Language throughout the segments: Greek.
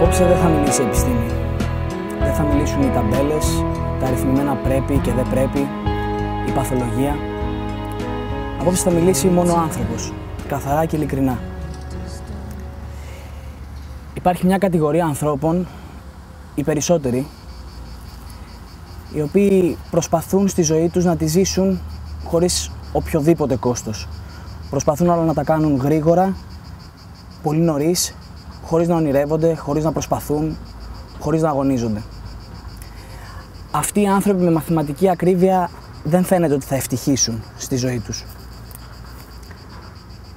Απόψε δεν θα μιλήσει η επιστήμη. Δεν θα μιλήσουν οι ταμπέλες, τα αριθμημένα πρέπει και δεν πρέπει, η παθολογία. Απόψε θα μιλήσει μόνο ο άνθρωπος, καθαρά και ειλικρινά. Υπάρχει μια κατηγορία ανθρώπων, οι περισσότεροι, οι οποίοι προσπαθούν στη ζωή τους να τη ζήσουν χωρίς οποιοδήποτε κόστος. Προσπαθούν όλα να τα κάνουν γρήγορα, πολύ νωρίς, χωρίς να ονειρεύονται, χωρίς να προσπαθούν, χωρίς να αγωνίζονται. Αυτοί οι άνθρωποι με μαθηματική ακρίβεια δεν φαίνεται ότι θα ευτυχήσουν στη ζωή τους.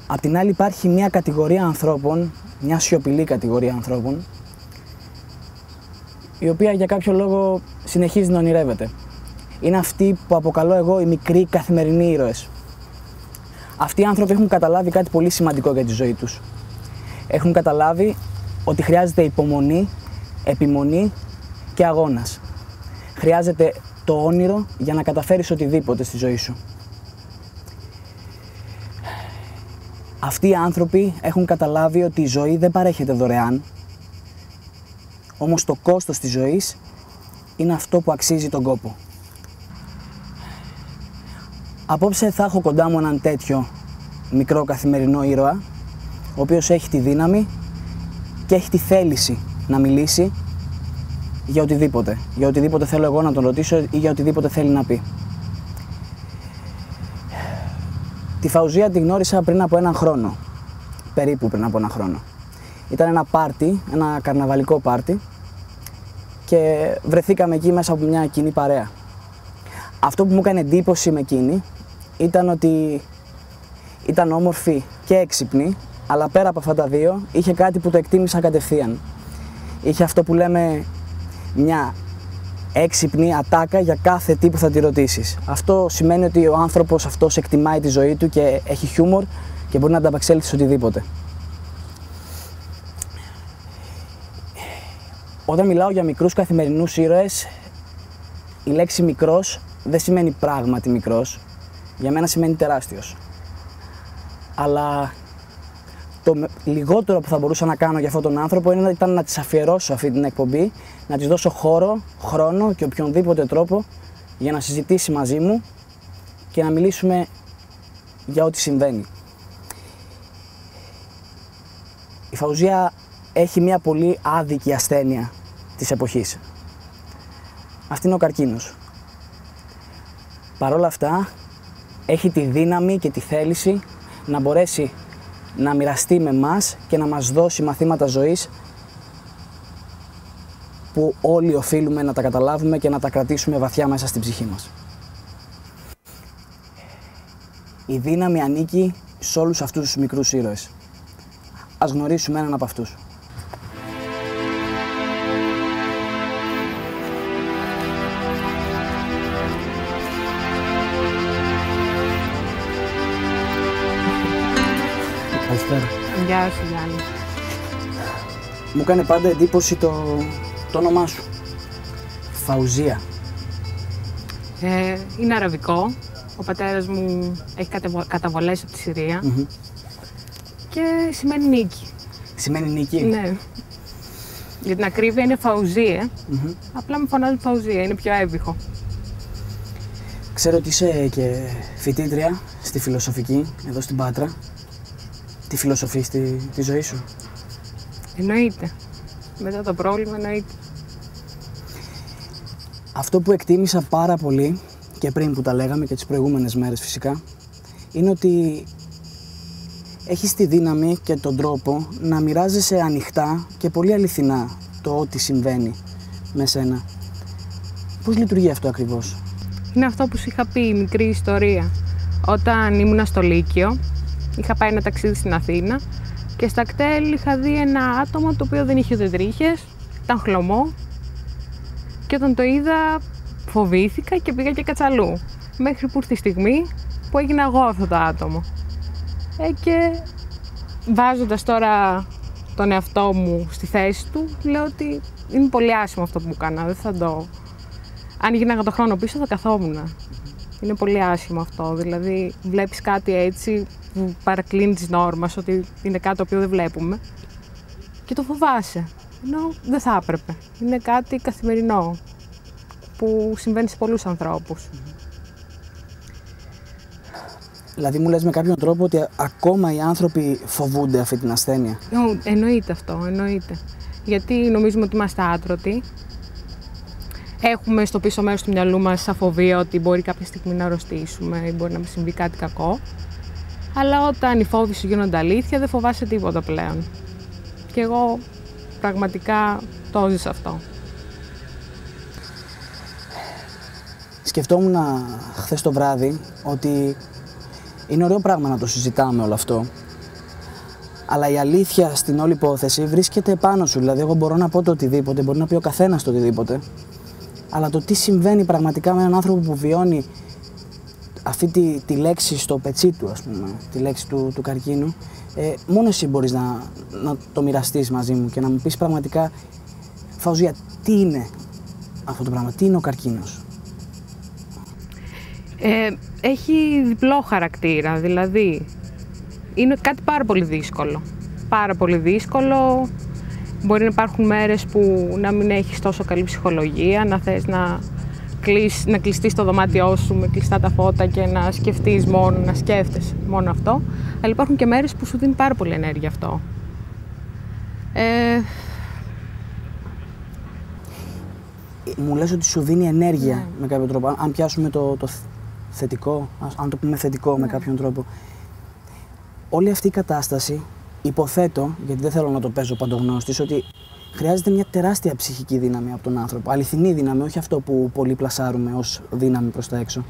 Απ' την άλλη υπάρχει μια κατηγορία ανθρώπων, μια σιωπηλή κατηγορία ανθρώπων, η οποία για κάποιο λόγο συνεχίζει να ονειρεύεται. Είναι αυτοί που αποκαλώ εγώ οι μικροί καθημερινοί ήρωες. Αυτοί οι άνθρωποι έχουν καταλάβει κάτι πολύ σημαντικό για τη ζωή τους. Έχουν καταλάβει ότι χρειάζεται υπομονή, επιμονή και αγώνας. Χρειάζεται το όνειρο για να καταφέρεις οτιδήποτε στη ζωή σου. Αυτοί οι άνθρωποι έχουν καταλάβει ότι η ζωή δεν παρέχεται δωρεάν, όμως το κόστος της ζωής είναι αυτό που αξίζει τον κόπο. Απόψε θα έχω κοντά μου έναν τέτοιο μικρό καθημερινό ήρωα, ο οποίος έχει τη δύναμη και έχει τη θέληση να μιλήσει για οτιδήποτε. Για οτιδήποτε θέλω εγώ να τον ρωτήσω ή για οτιδήποτε θέλει να πει. Τη Φαουζία τη γνώρισα πριν από έναν χρόνο, περίπου πριν από έναν χρόνο. Ήταν ένα πάρτι, ένα καρναβαλικό πάρτι και βρεθήκαμε εκεί μέσα από μια κοινή παρέα. Αυτό που μου έκανε εντύπωση με εκείνη ήταν ότι ήταν όμορφη και έξυπνη, αλλά πέρα από αυτά τα δύο είχε κάτι που το εκτίμησα κατευθείαν. Είχε αυτό που λέμε μια έξυπνη ατάκα για κάθε τι που θα τη ρωτήσεις. Αυτό σημαίνει ότι ο άνθρωπος αυτός εκτιμάει τη ζωή του και έχει χιούμορ και μπορεί να ανταπεξέλθει σε οτιδήποτε. Όταν μιλάω για μικρούς καθημερινούς ήρωες, η λέξη μικρός δεν σημαίνει πράγματι μικρός, για μένα σημαίνει τεράστιος. Αλλά το λιγότερο που θα μπορούσα να κάνω για αυτόν τον άνθρωπο ήταν να της αφιερώσω αυτή την εκπομπή, να της δώσω χώρο, χρόνο και οποιονδήποτε τρόπο για να συζητήσει μαζί μου και να μιλήσουμε για ό,τι συμβαίνει. Η Φαουζία έχει μια πολύ άδικη ασθένεια της εποχής. Αυτή είναι ο καρκίνος. Παρ' όλα αυτά, έχει τη δύναμη και τη θέληση να μπορέσει να μοιραστεί με μας και να μας δώσει μαθήματα ζωής που όλοι οφείλουμε να τα καταλάβουμε και να τα κρατήσουμε βαθιά μέσα στην ψυχή μας. Η δύναμη ανήκει σε όλους αυτούς τους μικρούς ήρωες. Ας γνωρίσουμε έναν από αυτούς. Καλησπέρα. Γεια σου, Γιάννη. Μου έκανε πάντα εντύπωση το όνομά σου. Φαουζία. Είναι αραβικό. Ο πατέρας μου έχει καταβολές από τη Συρία. Και σημαίνει νίκη. Σημαίνει νίκη. Ναι. Για την ακρίβεια είναι Φαουζία. Απλά με φωνάζουν Φαουζία, είναι πιο εύβηχο. Ξέρω ότι είσαι και φοιτήτρια στη φιλοσοφική, εδώ στην Πάτρα. Τι φιλοσοφείς τη ζωή σου? Εννοείται. Μετά το πρόβλημα εννοείται. Αυτό που εκτίμησα πάρα πολύ και πριν που τα λέγαμε και τις προηγούμενες μέρες φυσικά, είναι ότι έχεις τη δύναμη και τον τρόπο να μοιράζεσαι ανοιχτά και πολύ αληθινά το ό,τι συμβαίνει με σένα. Πώς λειτουργεί αυτό ακριβώς? Είναι αυτό που σου είχα πει, η μικρή ιστορία. Όταν ήμουνα στο Λύκειο, είχα πάει ένα ταξίδι στην Αθήνα και στα κτέλ είχα δει ένα άτομο το οποίο δεν είχε ούτε τρίχες, ήταν χλωμό και όταν το είδα φοβήθηκα και πήγα και κατσαλού. Μέχρι που ήρθε η στιγμή που έγινα εγώ αυτό το άτομο. Και βάζοντας τώρα τον εαυτό μου στη θέση του, λέω ότι είναι πολύ άσχημο αυτό που μου κάνα, δεν θα το... Αν γίναγα το χρόνο πίσω θα καθόμουν. Είναι πολύ άσχημο αυτό, δηλαδή βλέπεις κάτι έτσι που παρακλίνει της νόρμας, ότι είναι κάτι το οποίο δεν βλέπουμε και το φοβάσαι. Ενώ δεν θα έπρεπε. Είναι κάτι καθημερινό που συμβαίνει σε πολλούς ανθρώπους. Δηλαδή μου λες με κάποιον τρόπο ότι ακόμα οι άνθρωποι φοβούνται αυτή την ασθένεια. Εννοείται αυτό, εννοείται. Γιατί νομίζουμε ότι είμαστε άτρωτοι. Έχουμε στο πίσω μέρος του μυαλού μας αφοβία ότι μπορεί κάποια στιγμή να αρρωστήσουμε ή μπορεί να μας συμβεί κάτι κακό. Αλλά όταν οι φόβοι σου γίνονται αλήθεια, δεν φοβάσαι τίποτα πλέον. Και εγώ πραγματικά το ζήσα αυτό. Σκεφτόμουν χθες το βράδυ ότι είναι ωραίο πράγμα να το συζητάμε όλο αυτό. Αλλά η αλήθεια στην όλη υπόθεση βρίσκεται επάνω σου. Δηλαδή, εγώ μπορώ να πω το οτιδήποτε, μπορεί να πει ο καθένας το οτιδήποτε. Αλλά το τι συμβαίνει πραγματικά με έναν άνθρωπο που βιώνει αυτή τη λέξη στο πετσί του, ας πούμε, τη λέξη του καρκίνου, μόνο εσύ μπορείς να το μοιραστείς μαζί μου και να μου πεις πραγματικά, Φαουζία, τι είναι αυτό το πράγμα, τι είναι ο καρκίνος. Έχει διπλό χαρακτήρα, δηλαδή είναι κάτι πάρα πολύ δύσκολο. Πάρα πολύ δύσκολο. Μπορεί να υπάρχουν μέρες που να μην έχεις τόσο καλή ψυχολογία, να θες να κλειστείς στο δωμάτιό σου με κλειστά τα φώτα και να σκεφτείς μόνο, να σκέφτεσαι μόνο αυτό. Αλλά υπάρχουν και μέρες που σου δίνει πάρα πολύ ενέργεια αυτό. Μου λες ότι σου δίνει ενέργεια με κάποιο τρόπο. Αν πιάσουμε το θετικό, αν το πούμε θετικό με κάποιον τρόπο. Όλη αυτή η κατάσταση, υποθέτω, γιατί δεν θέλω να το παίζω παντογνώστης, ότι χρειάζεται μια τεράστια ψυχική δύναμη από τον άνθρωπο. Αληθινή δύναμη, όχι αυτό που πολλοί πλασάρουμε ως δύναμη προς τα έξω.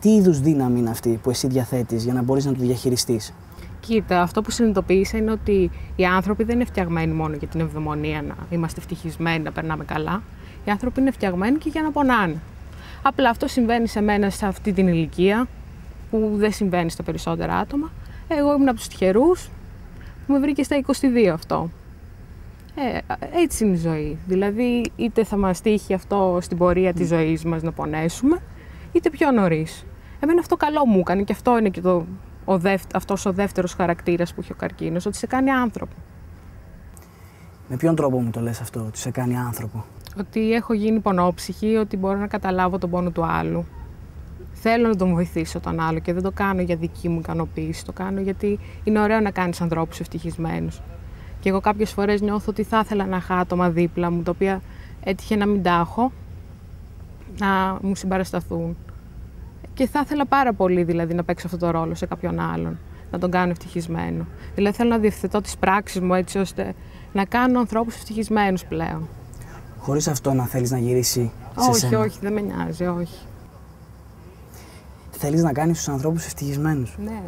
Τι είδους δύναμη είναι αυτή που εσύ διαθέτεις για να μπορείς να το διαχειριστείς? Κοίτα, αυτό που συνειδητοποίησα είναι ότι οι άνθρωποι δεν είναι φτιαγμένοι μόνο για την ευδαιμονία, να είμαστε ευτυχισμένοι, να περνάμε καλά. Οι άνθρωποι είναι φτιαγμένοι και για να πονάνε. Απλά αυτό συμβαίνει σε μένα σε αυτή την ηλικία, που δεν συμβαίνει στα περισσότερα άτομα. Εγώ ήμουν από τους τυχερούς που με βρήκε στα 22 αυτό. Έτσι είναι η ζωή. Δηλαδή, είτε θα μας τύχει αυτό στην πορεία της ζωής μας να πονέσουμε, είτε πιο νωρίς. Εμένα αυτό καλό μου έκανε και αυτό είναι και αυτός ο δεύτερος χαρακτήρας που έχει ο καρκίνος, ότι σε κάνει άνθρωπο. Με ποιον τρόπο μου το λες αυτό, ότι σε κάνει άνθρωπο? Ότι έχω γίνει πονόψυχη, ότι μπορώ να καταλάβω τον πόνο του άλλου. Θέλω να τον βοηθήσω τον άλλο και δεν το κάνω για δική μου ικανοποίηση. Το κάνω γιατί είναι ωραίο να κάνεις ανθρώπους ευτυχισμένους. Και εγώ κάποιες φορές νιώθω ότι θα ήθελα να είχα άτομα δίπλα μου, τα οποία έτυχε να μην τα έχω, να μου συμπαρασταθούν. Και θα ήθελα πάρα πολύ δηλαδή να παίξω αυτό το ρόλο σε κάποιον άλλον, να τον κάνω ευτυχισμένο. Δηλαδή θέλω να διευθετώ τις πράξεις μου έτσι ώστε να κάνω ανθρώπους ευτυχισμένους πλέον. Χωρίς αυτό να θέλεις να γυρίσει σε σένα? Όχι, δεν με νοιάζει, όχι. Θέλεις να κάνεις τους ανθρώπους ευτυχισμένους? Ναι.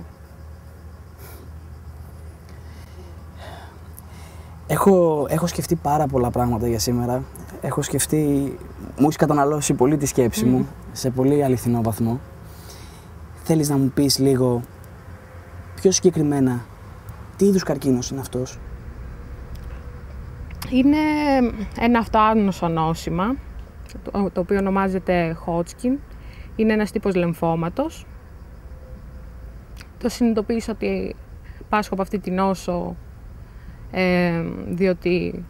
Έχω σκεφτεί πάρα πολλά πράγματα για σήμερα. Έχω σκεφτεί, μου έχει καταναλώσει πολύ τη σκέψη μου, σε πολύ αληθινό βαθμό. Θέλεις να μου πεις λίγο πιο συγκεκριμένα τι είδους καρκίνος είναι αυτός? Είναι ένα αυτοάγνωστο νόσημα, το οποίο ονομάζεται Hodgkin. Είναι ένας τύπος λεμφώματος. Το συνειδητοποίησα ότι πάσχω από αυτή την νόσο διότι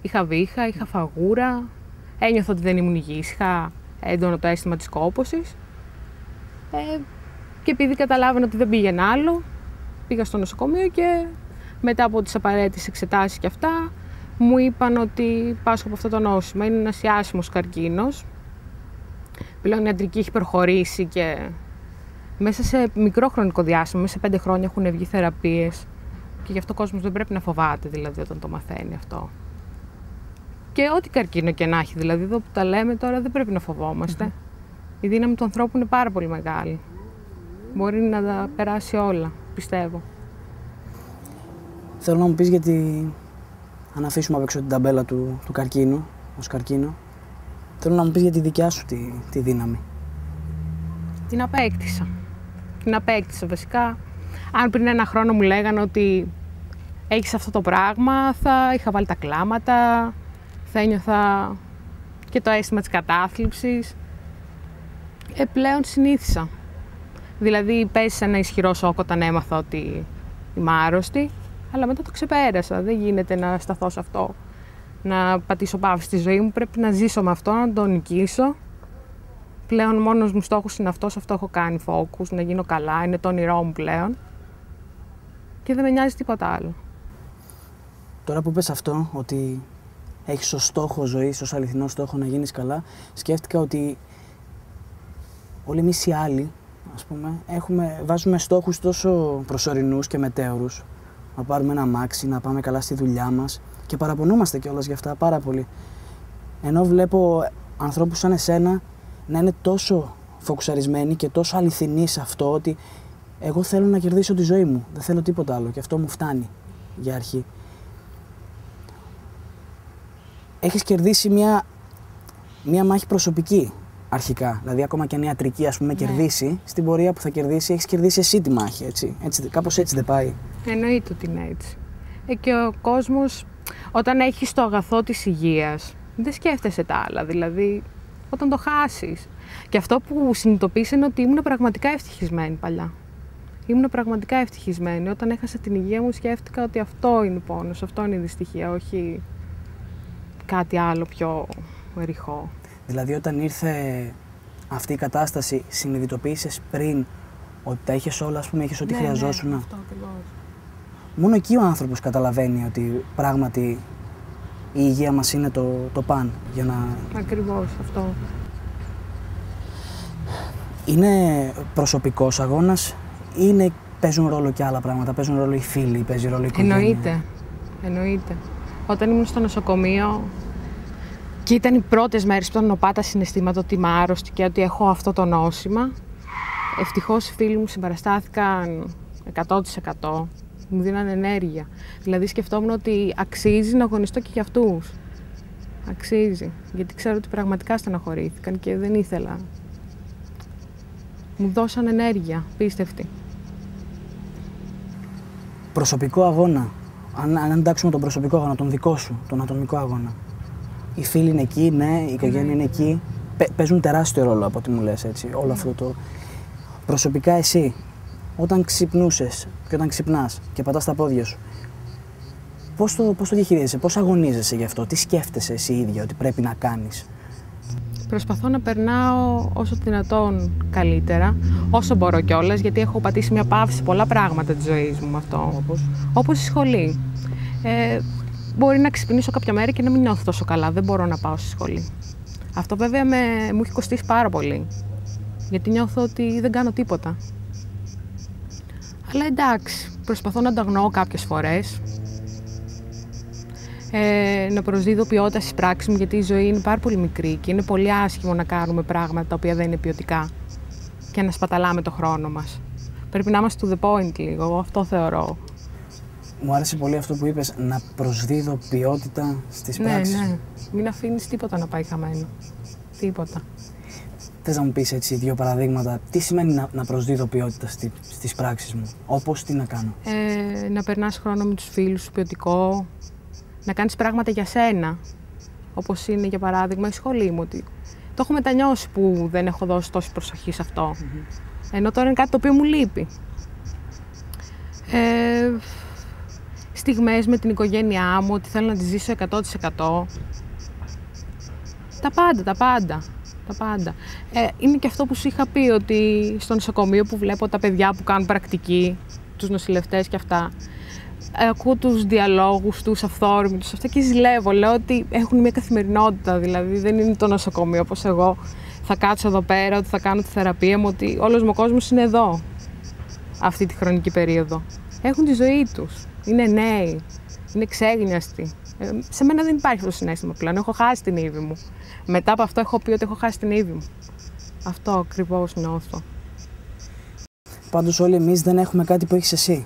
είχα βήχα, είχα φαγούρα, ένιωθα ότι δεν ήμουν υγιής, είχα έντονο το αίσθημα της κόπωσης και επειδή καταλάβαινα ότι δεν πήγαινε άλλο, πήγα στο νοσοκομείο και μετά από τις απαραίτητες εξετάσεις και αυτά μου είπαν ότι πάσχω από αυτό το νόσημα. Είναι ένας ιάσιμος καρκίνος. Πλέον η ιατρική έχει προχωρήσει και μέσα σε μικρό χρονικό διάστημα, μέσα σε 5 χρόνια έχουν βγει θεραπείες και γι' αυτό ο κόσμος δεν πρέπει να φοβάται δηλαδή όταν το μαθαίνει αυτό. Και ό,τι καρκίνο και να έχει, δηλαδή εδώ που τα λέμε τώρα δεν πρέπει να φοβόμαστε. Η δύναμη του ανθρώπου είναι πάρα πολύ μεγάλη. Μπορεί να τα περάσει όλα, πιστεύω. Θέλω να μου πεις γιατί, αν αφήσουμε απ' έξω την ταμπέλα του καρκίνου, ως καρκίνο, θέλω να μου πεις για τη δικιά σου τη δύναμη. Την απέκτησα. Την απέκτησα βασικά. Αν πριν 1 χρόνο μου λέγανε ότι έχεις αυτό το πράγμα, θα είχα βάλει τα κλάματα, θα ένιωθα και το αίσθημα της κατάθλιψης. Πλέον συνήθισα. Δηλαδή πέσει ένα ισχυρό σοκ όταν έμαθα ότι είμαι άρρωστη, Αλλά μετά το ξεπέρασα. Δεν γίνεται να σταθώ σε αυτό, να πατήσω παύση στη ζωή μου. Πρέπει να ζήσω με αυτό, να το νικήσω. Πλέον μόνος μου στόχος είναι αυτός, αυτό έχω κάνει focus, να γίνω καλά, είναι το όνειρό μου πλέον. Και δεν με νοιάζει τίποτα άλλο. Τώρα που πες αυτό, ότι έχεις ως στόχο ζωής, ως αληθινό στόχο να γίνεις καλά, σκέφτηκα ότι όλοι εμείς οι άλλοι, ας πούμε, βάζουμε στόχους τόσο προσωρινούς και μετέωρους. Να πάρουμε ένα αμάξι, να πάμε καλά στη δουλειά μας και παραπονούμαστε κιόλας γι' αυτά πάρα πολύ. Ενώ βλέπω ανθρώπους σαν εσένα να είναι τόσο φοκουσαρισμένοι και τόσο αληθινοί σε αυτό, ότι εγώ θέλω να κερδίσω τη ζωή μου, δεν θέλω τίποτα άλλο και αυτό μου φτάνει για αρχή. Έχεις κερδίσει μια μάχη προσωπική αρχικά, δηλαδή ακόμα και αν ιατρική, ας πούμε, κερδίσει, στην πορεία που θα κερδίσει, έχεις κερδίσει εσύ τη μάχη, έτσι, κάπως έτσι δεν πάει? Εννοείται ότι είναι έτσι. Και ο κόσμος, όταν έχεις το αγαθό της υγείας, δεν σκέφτεσαι τα άλλα, δηλαδή όταν το χάσεις. Και αυτό που συνειδητοποίησα είναι ότι ήμουν πραγματικά ευτυχισμένη παλιά. Ήμουν πραγματικά ευτυχισμένη. Όταν έχασα την υγεία μου, σκέφτηκα ότι αυτό είναι πόνος, αυτό είναι η δυστυχία, όχι κάτι άλλο πιο ρηχό. Δηλαδή, όταν ήρθε αυτή η κατάσταση, συνειδητοποίησες πριν ότι τα είχες όλα, ας πούμε, είχες ό,τι χρειαζόσουν? Ναι, αυτό ακριβώς. Μόνο εκεί ο άνθρωπος καταλαβαίνει ότι πράγματι η υγεία μας είναι το παν για να... Ακριβώς αυτό. Είναι προσωπικός αγώνας ή παίζουν ρόλο και άλλα πράγματα? Παίζουν ρόλο οι φίλοι, παίζει ρόλο η οικογένεια? Εννοείται. Όταν ήμουν στο νοσοκομείο και ήταν οι πρώτες μέρες που ήταν νοπά τα συναισθήματα ότι είμαι άρρωστη και ότι έχω αυτό το νόσημα, ευτυχώς οι φίλοι μου συμπαραστάθηκαν 100%. Μου δίνανε ενέργεια. Δηλαδή σκεφτόμουν ότι αξίζει να αγωνιστώ και για αυτούς. Αξίζει. Γιατί ξέρω ότι πραγματικά στεναχωρήθηκαν και δεν ήθελα. Μου δώσαν ενέργεια, πίστευτη. Προσωπικό αγώνα. Αν εντάξουμε τον προσωπικό αγώνα, τον δικό σου, τον ατομικό αγώνα. Οι φίλοι είναι εκεί, ναι, η οικογένεια είναι εκεί. Παίζουν τεράστιο ρόλο από ό,τι μου λες, έτσι, όλο αυτό το... Προσωπικά εσύ, όταν ξυπνούσες και όταν ξυπνάς και πατάς τα πόδια σου, πώς το διαχειρίζεσαι, πώς αγωνίζεσαι γι' αυτό, τι σκέφτεσαι εσύ ίδια ότι πρέπει να κάνεις? Προσπαθώ να περνάω όσο δυνατόν καλύτερα, όσο μπορώ κιόλας, γιατί έχω πατήσει μια παύση σε πολλά πράγματα της ζωής μου με αυτό, όπως η σχολή. Μπορεί να ξυπνήσω κάποια μέρα και να μην νιώθω τόσο καλά, δεν μπορώ να πάω στη σχολή. Αυτό βέβαια μου έχει κοστίσει πάρα πολύ, γιατί νιώθω ότι δεν κάνω τίποτα. Αλλά εντάξει, προσπαθώ να τα αγνοώ κάποιες φορές, να προσδίδω ποιότητα στις πράξεις μου, γιατί η ζωή είναι πάρα πολύ μικρή και είναι πολύ άσχημο να κάνουμε πράγματα τα οποία δεν είναι ποιοτικά και να σπαταλάμε το χρόνο μας. Πρέπει να είμαστε to the point λίγο, εγώ αυτό θεωρώ. Μου άρεσε πολύ αυτό που είπες, να προσδίδω ποιότητα στις πράξεις. Ναι, μην αφήνεις τίποτα να πάει χαμένο. Τίποτα. Θες να μου πεις έτσι δύο παραδείγματα, τι σημαίνει να προσδίδω ποιότητα στις πράξεις μου, όπως τι να κάνω? Να περνάς χρόνο με τους φίλους σου ποιοτικό, να κάνεις πράγματα για σένα, όπως είναι για παράδειγμα η σχολή μου, ότι το έχω μετανιώσει που δεν έχω δώσει τόση προσοχή σε αυτό, ενώ τώρα είναι κάτι το οποίο μου λείπει. Στιγμές με την οικογένειά μου, ότι θέλω να τις ζήσω 100%. Τα πάντα. Είναι και αυτό που σου είχα πει, ότι στο νοσοκομείο που βλέπω τα παιδιά που κάνουν πρακτική, τους νοσηλευτές και αυτά, ακούω τους διαλόγους τους αυθόρμητους, αυτά και ζηλεύω. Λέω ότι έχουν μια καθημερινότητα, δηλαδή δεν είναι το νοσοκομείο όπως εγώ θα κάτσω εδώ πέρα, ότι θα κάνω τη θεραπεία μου, ότι όλος μου ο κόσμος είναι εδώ αυτή τη χρονική περίοδο. Έχουν τη ζωή τους, είναι νέοι, είναι ξέγνιαστοι. Σε μένα δεν υπάρχει αυτό το συναίσθημα πλέον, έχω χάσει την Ήβη μου. Μετά από αυτό έχω πει ότι έχω χάσει την Ήβη μου. Αυτό ακριβώς νιώθω. Πάντως όλοι εμείς δεν έχουμε κάτι που έχεις εσύ.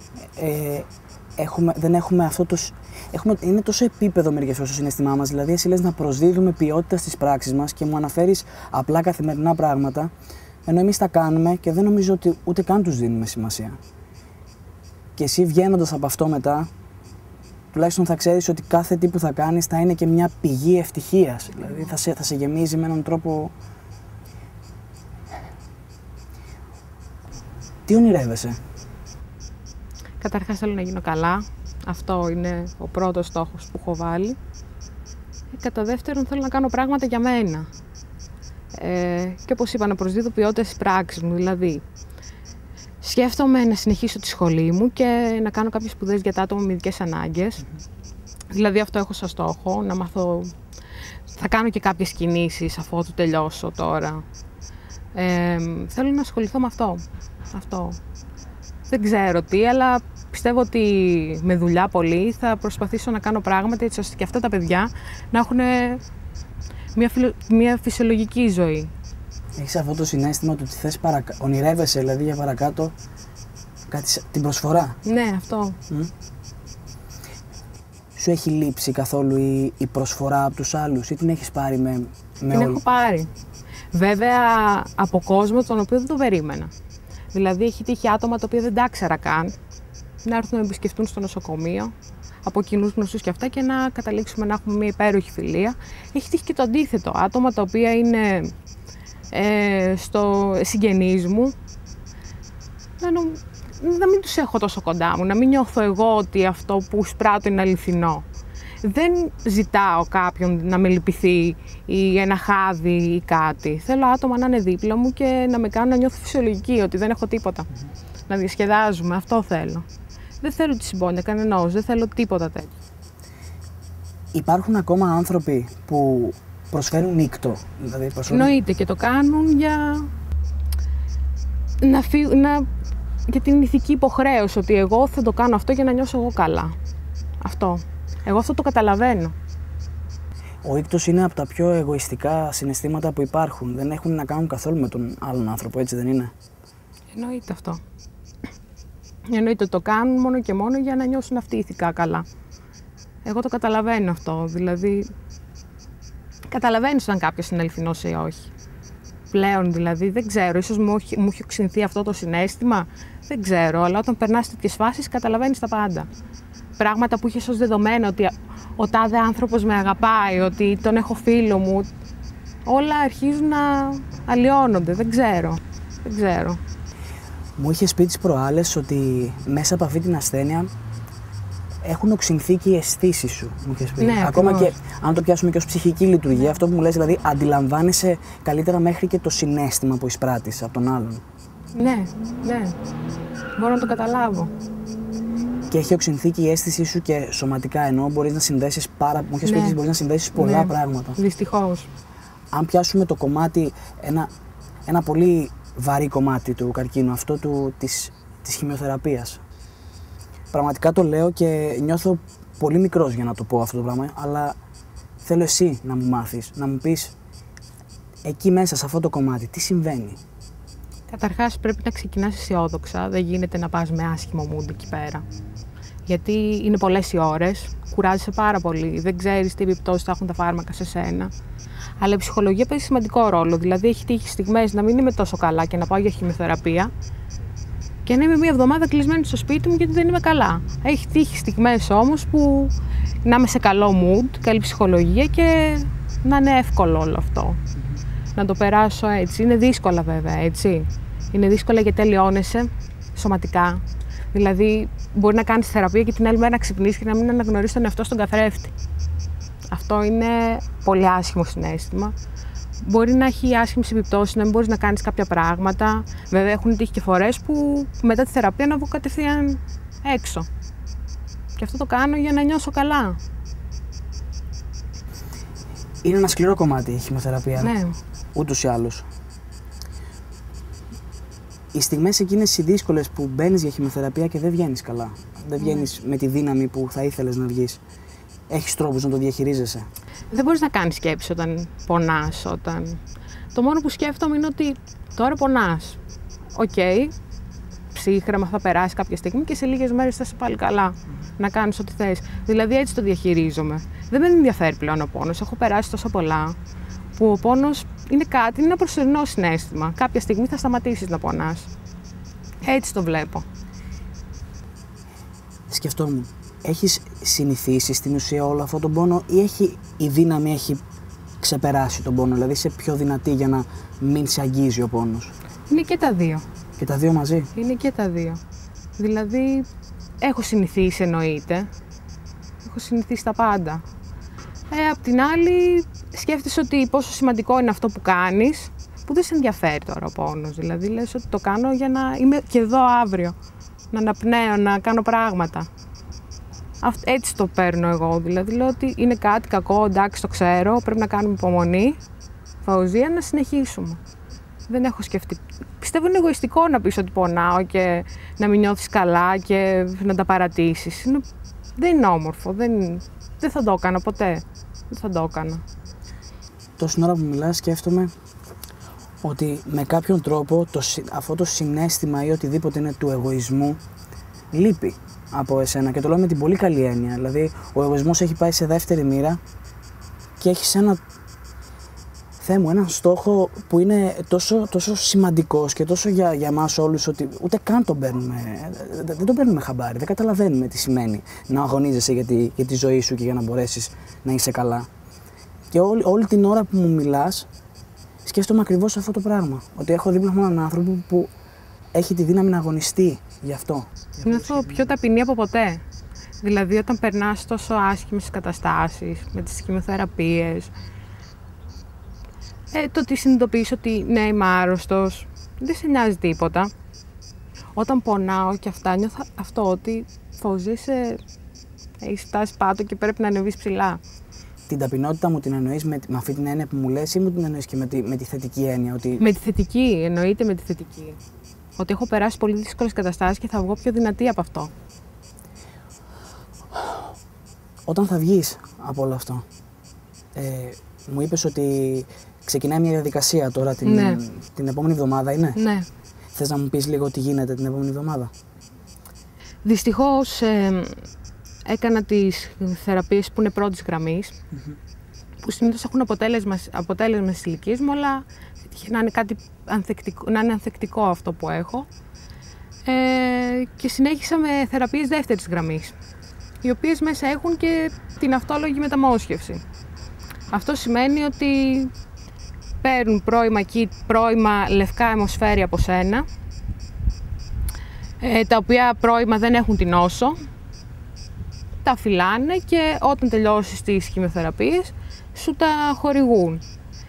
Δεν έχουμε αυτό το... είναι τόσο επίπεδο μερικές φορές το συναίσθημά μας. Δηλαδή, εσύ λες να προσδίδουμε ποιότητα στις πράξεις μας και μου αναφέρεις απλά καθημερινά πράγματα, ενώ εμείς τα κάνουμε και δεν νομίζω ότι ούτε καν τους δίνουμε σημασία. Και εσύ βγαίνοντας από αυτό μετά, τουλάχιστον θα ξέρεις ότι κάθε τι που θα κάνεις θα είναι και μια πηγή ευτυχίας. Δηλαδή, θα σε γεμίζει με έναν τρόπο. Τι ονειρεύεσαι? Καταρχάς θέλω να γίνω καλά. Αυτό είναι ο πρώτος στόχος που έχω βάλει. Κατά δεύτερον θέλω να κάνω πράγματα για μένα. Και όπως είπα, να προσδίδω ποιότητα στις πράξεις μου. Δηλαδή, σκέφτομαι να συνεχίσω τη σχολή μου και να κάνω κάποιες σπουδές για τα άτομα με ειδικές ανάγκες. Δηλαδή αυτό έχω σαν στόχο, να μάθω. Θα κάνω και κάποιες κινήσεις αφού το τελειώσω τώρα. Θέλω να ασχοληθώ με αυτό. Δεν ξέρω τι, αλλά πιστεύω ότι με δουλειά πολύ θα προσπαθήσω να κάνω πράγματα έτσι ώστε και αυτά τα παιδιά να έχουν μια φυσιολογική ζωή. Έχεις αυτό το συναίσθημα του ότι θες ονειρεύεσαι δηλαδή για παρακάτω την προσφορά. Ναι, αυτό. Σου έχει λείψει καθόλου η προσφορά από τους άλλους ή την έχεις πάρει με Την έχω πάρει. Βέβαια από κόσμο τον οποίο δεν το περίμενα. Δηλαδή έχει τύχει άτομα τα οποία δεν τα ήξερα καν να έρθουν να με επισκεφτούν στο νοσοκομείο, από κοινούς γνωστούς και αυτά, και να καταλήξουμε να έχουμε μια υπέροχη φιλία. Έχει τύχει και το αντίθετο. Άτομα τα οποία είναι στο συγγενείς μου, να μην τους έχω τόσο κοντά μου, να μην νιώθω εγώ ότι αυτό που σπράττω είναι αληθινό. Δεν ζητάω κάποιον να με λυπηθεί ή ένα χάδι ή κάτι. Θέλω άτομα να είναι δίπλα μου και να με κάνουν να νιώθω φυσιολογική, ότι δεν έχω τίποτα. Να διασκεδάζουμε, αυτό θέλω. Δεν θέλω τη συμπόνια κανενός, δεν θέλω τίποτα τέτοιο. Υπάρχουν ακόμα άνθρωποι που προσφέρουν νύκτο, δηλαδή εννοείται, και το κάνουν για την ηθική υποχρέωση, ότι εγώ θα το κάνω αυτό για να νιώσω εγώ καλά. Αυτό. Εγώ αυτό το καταλαβαίνω. Ο νύκτος είναι από τα πιο εγωιστικά συναισθήματα που υπάρχουν. Δεν έχουν να κάνουν καθόλου με τον άλλον άνθρωπο, έτσι δεν είναι? Εννοείται αυτό. Εννοείται, το κάνουν μόνο και μόνο για να νιώσουν αυτοί ηθικά καλά. Εγώ το καταλαβαίνω αυτό. Δηλαδή, καταλαβαίνεις αν κάποιος είναι αληθινός ή όχι. Πλέον δηλαδή, δεν ξέρω, ίσως μου έχει οξυνθεί αυτό το συναίσθημα, δεν ξέρω, αλλά όταν περνάς τέτοιες φάσεις καταλαβαίνεις τα πάντα. Πράγματα που είχες ως δεδομένο, ότι ο τάδε άνθρωπος με αγαπάει, ότι τον έχω φίλο μου, όλα αρχίζουν να αλλοιώνονται, δεν ξέρω. Μου είχες πει τις προάλλες ότι μέσα από αυτή την ασθένεια έχουν οξυνθεί και οι αισθήσεις σου, μου είχες πει. Ναι, ακόμα ακριβώς. και αν το πιάσουμε και ως ψυχική λειτουργία, αυτό που μου λες, δηλαδή αντιλαμβάνεσαι καλύτερα μέχρι και το συναίσθημα που εισπράττεις από τον άλλον. Ναι, μπορώ να το καταλάβω. Και έχει οξυνθεί και η αίσθησή σου και σωματικά, ενώ μπορείς να συνδέσεις μου είχες πει ότι μπορείς να συνδέσεις πολλά πράγματα. Δυστυχώς. Αν πιάσουμε το κομμάτι, ένα πολύ βαρύ κομμάτι του καρκίνου, αυτό της χημειοθεραπείας. Πραγματικά το λέω και νιώθω πολύ μικρός για να το πω αυτό το πράγμα, αλλά θέλω εσύ να μου μάθεις, να μου πεις εκεί μέσα σε αυτό το κομμάτι τι συμβαίνει. Καταρχάς πρέπει να ξεκινάς αισιόδοξα, δεν γίνεται να πας με άσχημο mood εκεί πέρα. Γιατί είναι πολλές οι ώρες, κουράζεσαι πάρα πολύ, δεν ξέρεις τι επιπτώσεις θα έχουν τα φάρμακα σε σένα. Αλλά η ψυχολογία παίζει σημαντικό ρόλο, δηλαδή έχει τύχει στιγμές να μην είμαι τόσο καλά και να πάω για χημειοθεραπεία και να είμαι μία εβδομάδα κλεισμένη στο σπίτι μου γιατί δεν είμαι καλά. Έχει τύχει στιγμές όμως που να είμαι σε καλό mood, καλή ψυχολογία και να είναι εύκολο όλο αυτό. Να το περάσω έτσι. Είναι δύσκολα βέβαια, έτσι. Είναι δύσκολα γιατί τελειώνεσαι σωματικά. Δηλαδή, μπορεί να κάνεις θεραπεία και την άλλη μέρα να ξυπνήσεις και να μην αναγνωρίσεις τον εαυτό στον καθρέφτη. Αυτό είναι πολύ άσχημο συναίσθημα. Μπορεί να έχει άσχημες επιπτώσεις, να μην μπορείς να κάνεις κάποια πράγματα. Βέβαια, έχουν τύχει και φορές που μετά τη θεραπεία να βγω κατευθείαν έξω. Και αυτό το κάνω για να νιώσω καλά. Είναι ένα σκληρό κομμάτι η χημειοθεραπεία. Ναι. Ούτως ή άλλως. Οι στιγμές εκείνες οι δύσκολες που μπαίνεις για χημειοθεραπεία και δεν βγαίνεις καλά. Δεν βγαίνεις με τη δύναμη που θα ήθελες να βγεις. Έχεις τρόπους να το διαχειρίζεσαι? Δεν μπορείς να κάνεις σκέψη όταν πονάς. Το μόνο που σκέφτομαι είναι ότι τώρα πονάς. Οκ, ψύχρεμα θα περάσει κάποια στιγμή και σε λίγες μέρες θα είσαι πάλι καλά. Να κάνεις ό,τι θες. Δηλαδή έτσι το διαχειρίζομαι. Δεν με ενδιαφέρει πλέον ο πόνος. Έχω περάσει τόσο πολλά που ο πόνος είναι είναι ένα προσωρινό συναίσθημα. Κάποια στιγμή θα σταματήσεις να πονάς. Έτσι το βλέπω. Σκεφτόμουν, έχεις συνηθίσει στην ουσία όλο αυτό τον πόνο ή η δύναμη έχει ξεπεράσει τον πόνο, δηλαδή είσαι πιο δυνατή για να μην σε αγγίζει ο πόνος? Είναι και τα δύο. Και τα δύο μαζί? Είναι και τα δύο. Δηλαδή, έχω συνηθίσει, εννοείται. Έχω συνηθίσει τα πάντα. Απ' την άλλη, σκέφτεσαι ότι πόσο σημαντικό είναι αυτό που κάνεις, που δεν σε ενδιαφέρει τώρα ο πόνος. Δηλαδή, λες ότι το κάνω για να είμαι και εδώ αύριο, να αναπνέω, να κάνω πράγματα. Έτσι το παίρνω εγώ. Δηλαδή, λέω ότι είναι κάτι κακό, εντάξει, το ξέρω, πρέπει να κάνουμε υπομονή. Φαουζία, να συνεχίσουμε. Δεν έχω σκεφτεί. Πιστεύω είναι εγωιστικό να πεις ότι πονάω και να μην νιώθεις καλά και να τα παρατήσεις. Δεν είναι όμορφο. Δεν θα το έκανα ποτέ. Δεν θα το έκανα. Τόση ώρα που μιλάς, σκέφτομαι ότι με κάποιον τρόπο αυτό το συναίσθημα ή οτιδήποτε είναι του εγωισμού λείπει από εσένα, και το λέω με την πολύ καλή έννοια. Δηλαδή, ο εγωισμός έχει πάει σε δεύτερη μοίρα και έχεις έναν στόχο που είναι τόσο σημαντικός και τόσο για εμάς όλους, ότι ούτε καν δεν τον παίρνουμε χαμπάρι, δεν καταλαβαίνουμε τι σημαίνει να αγωνίζεσαι για τη ζωή σου και για να μπορέσεις να είσαι καλά. Και όλη την ώρα που μου μιλάς, σκέφτομαι ακριβώς αυτό το πράγμα. Ότι έχω δίπλα μου έναν άνθρωπο που έχει τη δύναμη να αγωνιστεί γι' αυτό. Νιώθω πιο ταπεινή από ποτέ. Δηλαδή, όταν περνάς τόσο άσχημες καταστάσεις, με τις χημειοθεραπείες, το ότι συνειδητοποιείς ότι ναι, είμαι άρρωστος, δεν σε νοιάζει τίποτα. Όταν πονάω και αυτά, νιώθω αυτό ότι έχεις φτάσει πάτο και πρέπει να ανεβείς ψηλά. Την ταπεινότητα μου την εννοείς με αυτή την έννοια που μου λες, ή μου την εννοείς και με τη θετική έννοια? Ότι... Με τη θετική, εννοείται με τη θετική. Ότι έχω περάσει πολύ δύσκολες καταστάσεις και θα βγω πιο δυνατή από αυτό. Όταν θα βγεις από όλο αυτό, μου είπες ότι ξεκινάει μια διαδικασία τώρα την επόμενη εβδομάδα, είναι? Ναι. Θες να μου πεις λίγο τι γίνεται την επόμενη εβδομάδα? Δυστυχώς έκανα τις θεραπείες που είναι πρώτης γραμμής, που συνήθως έχουν αποτέλεσμα στις ηλικίες μου, αλλά να είναι κάτι ανθεκτικό αυτό που έχω. Και συνέχισα με θεραπείες δεύτερης γραμμής, οι οποίες μέσα έχουν και την αυτόλογη μεταμόσχευση. Αυτό σημαίνει ότι παίρνουν πρώιμα λευκά αιμοσφαίρια από σένα, τα οποία πρώιμα δεν έχουν την νόσο, τα φυλάνε και όταν τελειώσεις τις χημειοθεραπείες σου τα χορηγούν.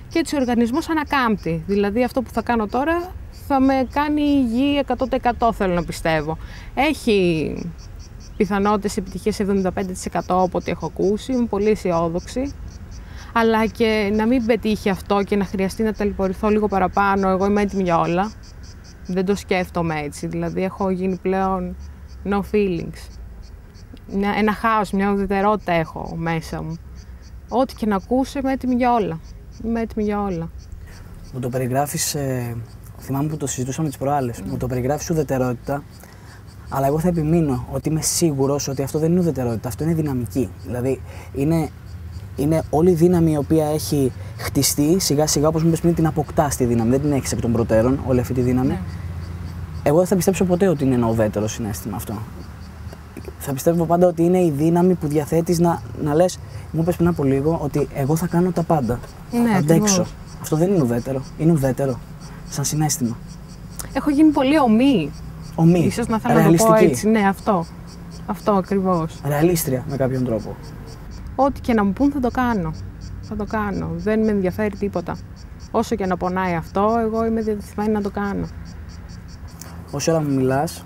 Και έτσι ο οργανισμός ανακάμπτει. Δηλαδή αυτό που θα κάνω τώρα θα με κάνει υγιή 100%, θέλω να πιστεύω. Έχει πιθανότητες επιτυχίες 75% από ό,τι έχω ακούσει, είμαι πολύ αισιόδοξη. Αλλά και να μην πετύχει αυτό και να χρειαστεί να ταλαιπωρηθώ λίγο παραπάνω, εγώ είμαι έτοιμη για όλα. Δεν το σκέφτομαι έτσι, δηλαδή έχω γίνει πλέον no feelings. Ένα χάος, μια ουδετερότητα έχω μέσα μου. Ό,τι και να ακούσω, είμαι έτοιμη για όλα. Είμαι έτοιμη για όλα. Μου το περιγράφεις, θυμάμαι που το συζητούσαμε τις προάλλες, μου το περιγράφεις ουδετερότητα, αλλά εγώ θα επιμείνω ότι είμαι σίγουρος ότι αυτό δεν είναι ουδετερότητα, αυτό είναι δυναμική. Δηλαδή είναι όλη η δύναμη η οποία έχει χτιστεί σιγά σιγά, όπως μου είπες πριν, την αποκτάς τη δύναμη, δεν την έχεις εκ των προτέρων όλη αυτή τη δύναμη. Ναι. Εγώ δεν θα πιστέψω ποτέ ότι είναι ένα ουδέτερο συναίσθημα αυτό. Θα πιστεύω πάντα ότι είναι η δύναμη που διαθέτεις να λες, μου είπες πριν από λίγο, ότι εγώ θα κάνω τα πάντα. Ναι, θα αντέξω. Αυτό δεν είναι ουδέτερο. Είναι ουδέτερο. Σαν συναίσθημα. Έχω γίνει πολύ ομή. Ομή. Ίσως να θέλω να το πω έτσι. Ναι, αυτό. Αυτό ακριβώς. Ρεαλίστρια με κάποιον τρόπο. Ό,τι και να μου πούν θα το κάνω. Θα το κάνω. Δεν με ενδιαφέρει τίποτα. Όσο και να πονάει αυτό, εγώ είμαι διατεθειμένη να το κάνω. Όση ώρα μου μιλάς,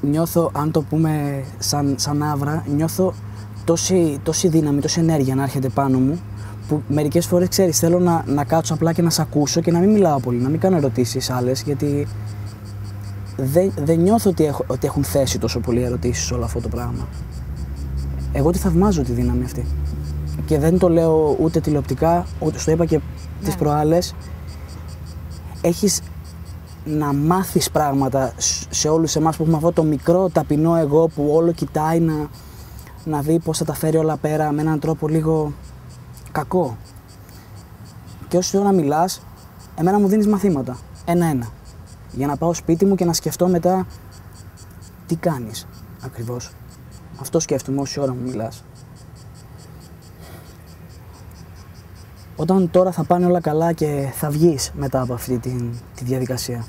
νιώθω, αν το πούμε σαν άβρα, νιώθω τόση δύναμη, τόση ενέργεια να έρχεται πάνω μου, που μερικές φορές, ξέρεις, θέλω να κάτσω απλά και να σε ακούσω και να μην μιλάω πολύ, να μην κάνω ερωτήσεις άλλες, γιατί δεν νιώθω ότι έχουν θέσει τόσο πολλοί ερωτήσεις όλο αυτό το πράγμα. Εγώ τη θαυμάζω τη δύναμη αυτή. Και δεν το λέω ούτε τηλεοπτικά, ούτε στο είπα και τις προάλλες. Έχεις να μάθεις πράγματα σε όλους εμάς που έχουμε αυτό το μικρό ταπεινό εγώ που όλο κοιτάει να δει πώς θα τα φέρει όλα πέρα με έναν τρόπο λίγο κακό. Και όση ώρα μιλάς, εμένα μου δίνεις μαθήματα, ένα-ένα, για να πάω σπίτι μου και να σκεφτώ μετά τι κάνεις ακριβώς. Αυτό σκέφτομαι όση ώρα μου μιλάς. Όταν τώρα θα πάνε όλα καλά και θα βγεις μετά από αυτή τη διαδικασία,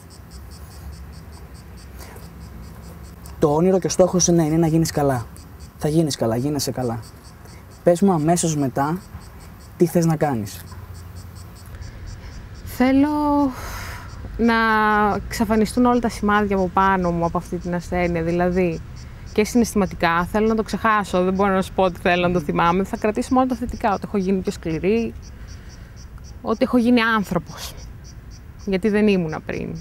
το όνειρο και ο στόχος είναι να γίνεις καλά. Θα γίνεις καλά, γίνεσαι καλά. Πες μου αμέσως μετά τι θες να κάνεις. Θέλω να εξαφανιστούν όλα τα σημάδια από πάνω μου από αυτή την ασθένεια, δηλαδή και συναισθηματικά. Θέλω να το ξεχάσω, δεν μπορώ να σου πω ότι θέλω να το θυμάμαι. Θα κρατήσω μόνο τα θετικά, ότι έχω γίνει πιο σκληρή, ότι έχω γίνει άνθρωπος, γιατί δεν ήμουνα πριν.